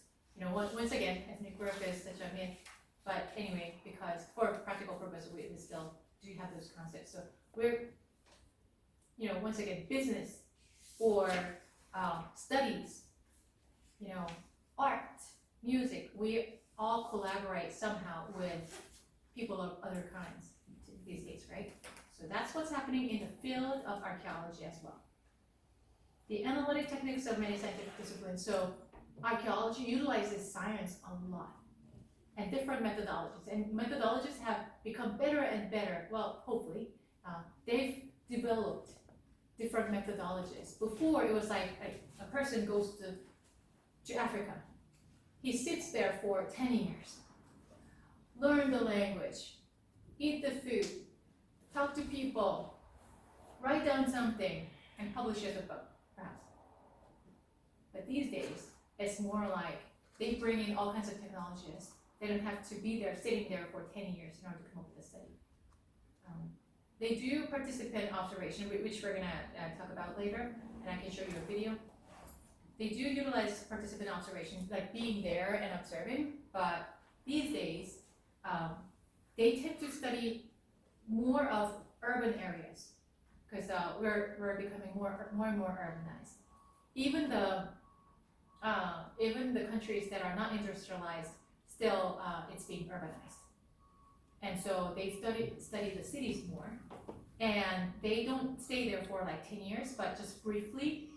Once again, ethnic group is such a myth, but anyway, because for practical purposes, we still do have those concepts. So we're, once again, business or studies, art, music, we all collaborate somehow with people of other kinds these days, right? So that's what's happening in the field of archaeology as well. The analytic techniques of many scientific disciplines. So archaeology utilizes science a lot and different methodologies. And methodologies have become better and better. Well, hopefully, they've developed different methodologies. Before, it was like a person goes to Africa. He sits there for 10 years, learn the language, eat the food, talk to people, write down something, and publish it as a book, perhaps. But these days, it's more like they bring in all kinds of technologies. They don't have to be there, sitting there for 10 years in order to come up with a study. They do participant observation, which we're gonna talk about later, and I can show you a video. They do utilize participant observation, like being there and observing, but these days, they tend to study more of urban areas, because we're becoming more and more urbanized. Even the countries that are not industrialized, still it's being urbanized. And so they study the cities more, and they don't stay there for like 10 years, but just briefly,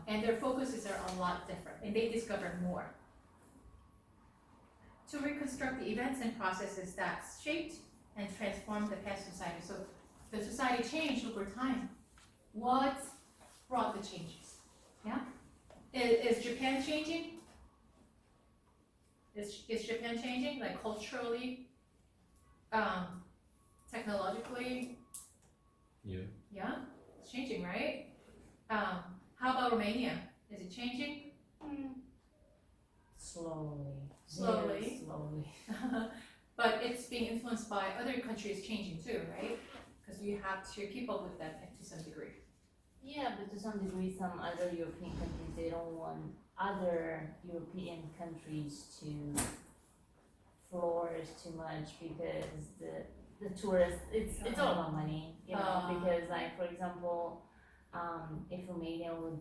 and their focuses are a lot different, and they discover more. To reconstruct the events and processes that shaped and transformed the past society. So the society changed over time. What brought the changes? Yeah? Is Japan changing? Is Japan changing, like culturally, technologically? Yeah. Yeah, it's changing, right? How about Romania? Is it changing? Slowly. Slowly. Very slowly. But it's being influenced by other countries changing too, right? Because you have to keep up with them to some degree. Yeah, but to some degree, some other European countries, they don't want other European countries to flourish too much, because the tourists, it's all about money, you know, because like, for example, if Romania would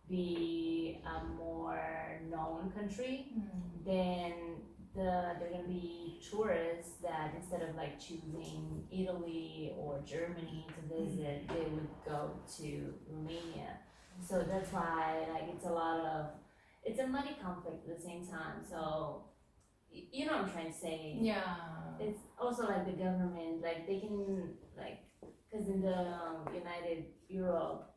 be a more known country, then there are gonna be tourists that instead of like choosing Italy or Germany to visit, they would go to Romania. So that's why like it's a money conflict at the same time. So you know what I'm trying to say? Yeah. It's also like the government, like they can like, because in the United Europe,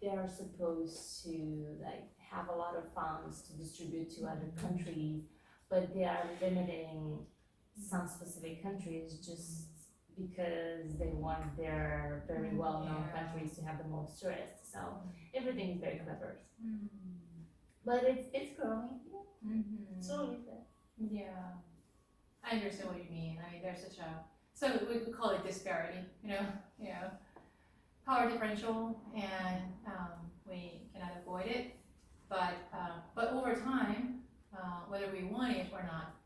they are supposed to like have a lot of funds to distribute to other countries, but they are limiting some specific countries just because they want their very well-known countries to have the most tourists. So everything is very clever. But it's growing. Slowly. Yeah, I understand what you mean. I mean, there's such a, so we could call it disparity, you know, power differential, and we cannot avoid it. But over time, whether we want it or not,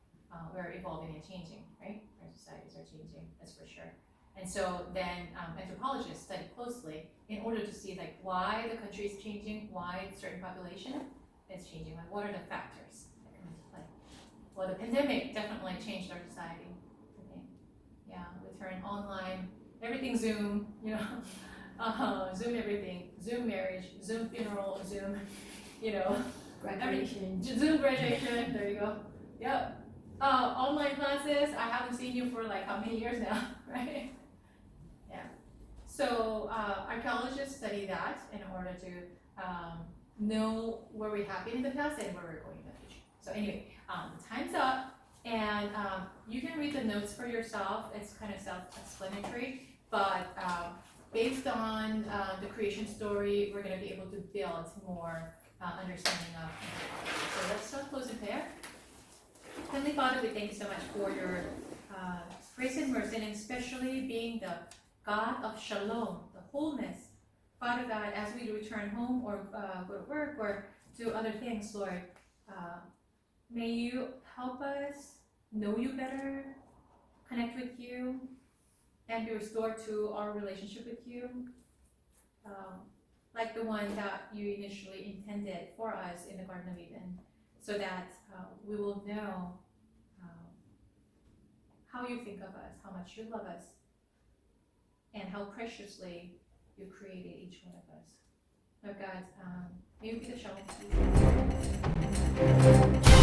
we're evolving and changing, right? Our societies are changing, that's for sure. And so then anthropologists study closely in order to see like why the country is changing, why a certain population is changing, like what are the factors that come into play. Well, the pandemic definitely changed our society. Okay. Yeah, we turned online, everything Zoom, you know, Zoom everything, Zoom marriage, Zoom funeral, Zoom, you know, Graduation. Zoom graduation, there you go. Yep. Online classes, I haven't seen you for like how many years now, right? Yeah. So archaeologists study that in order to know where we have been in the past and where we're going in the future. So anyway, time's up, and you can read the notes for yourself. It's kind of self-explanatory, but based on the creation story, we're going to be able to build more understanding of anthropology. So let's start closing there. Heavenly Father, we thank you so much for your grace and mercy, and especially being the God of Shalom, the wholeness. Father God, as we return home or go to work or do other things, Lord, may you help us know you better, connect with you, and be restored to our relationship with you, like the one that you initially intended for us in the Garden of Eden, so that we will know how you think of us, how much you love us, and how preciously you created each one of us. Lord God, may you be the shalom to you.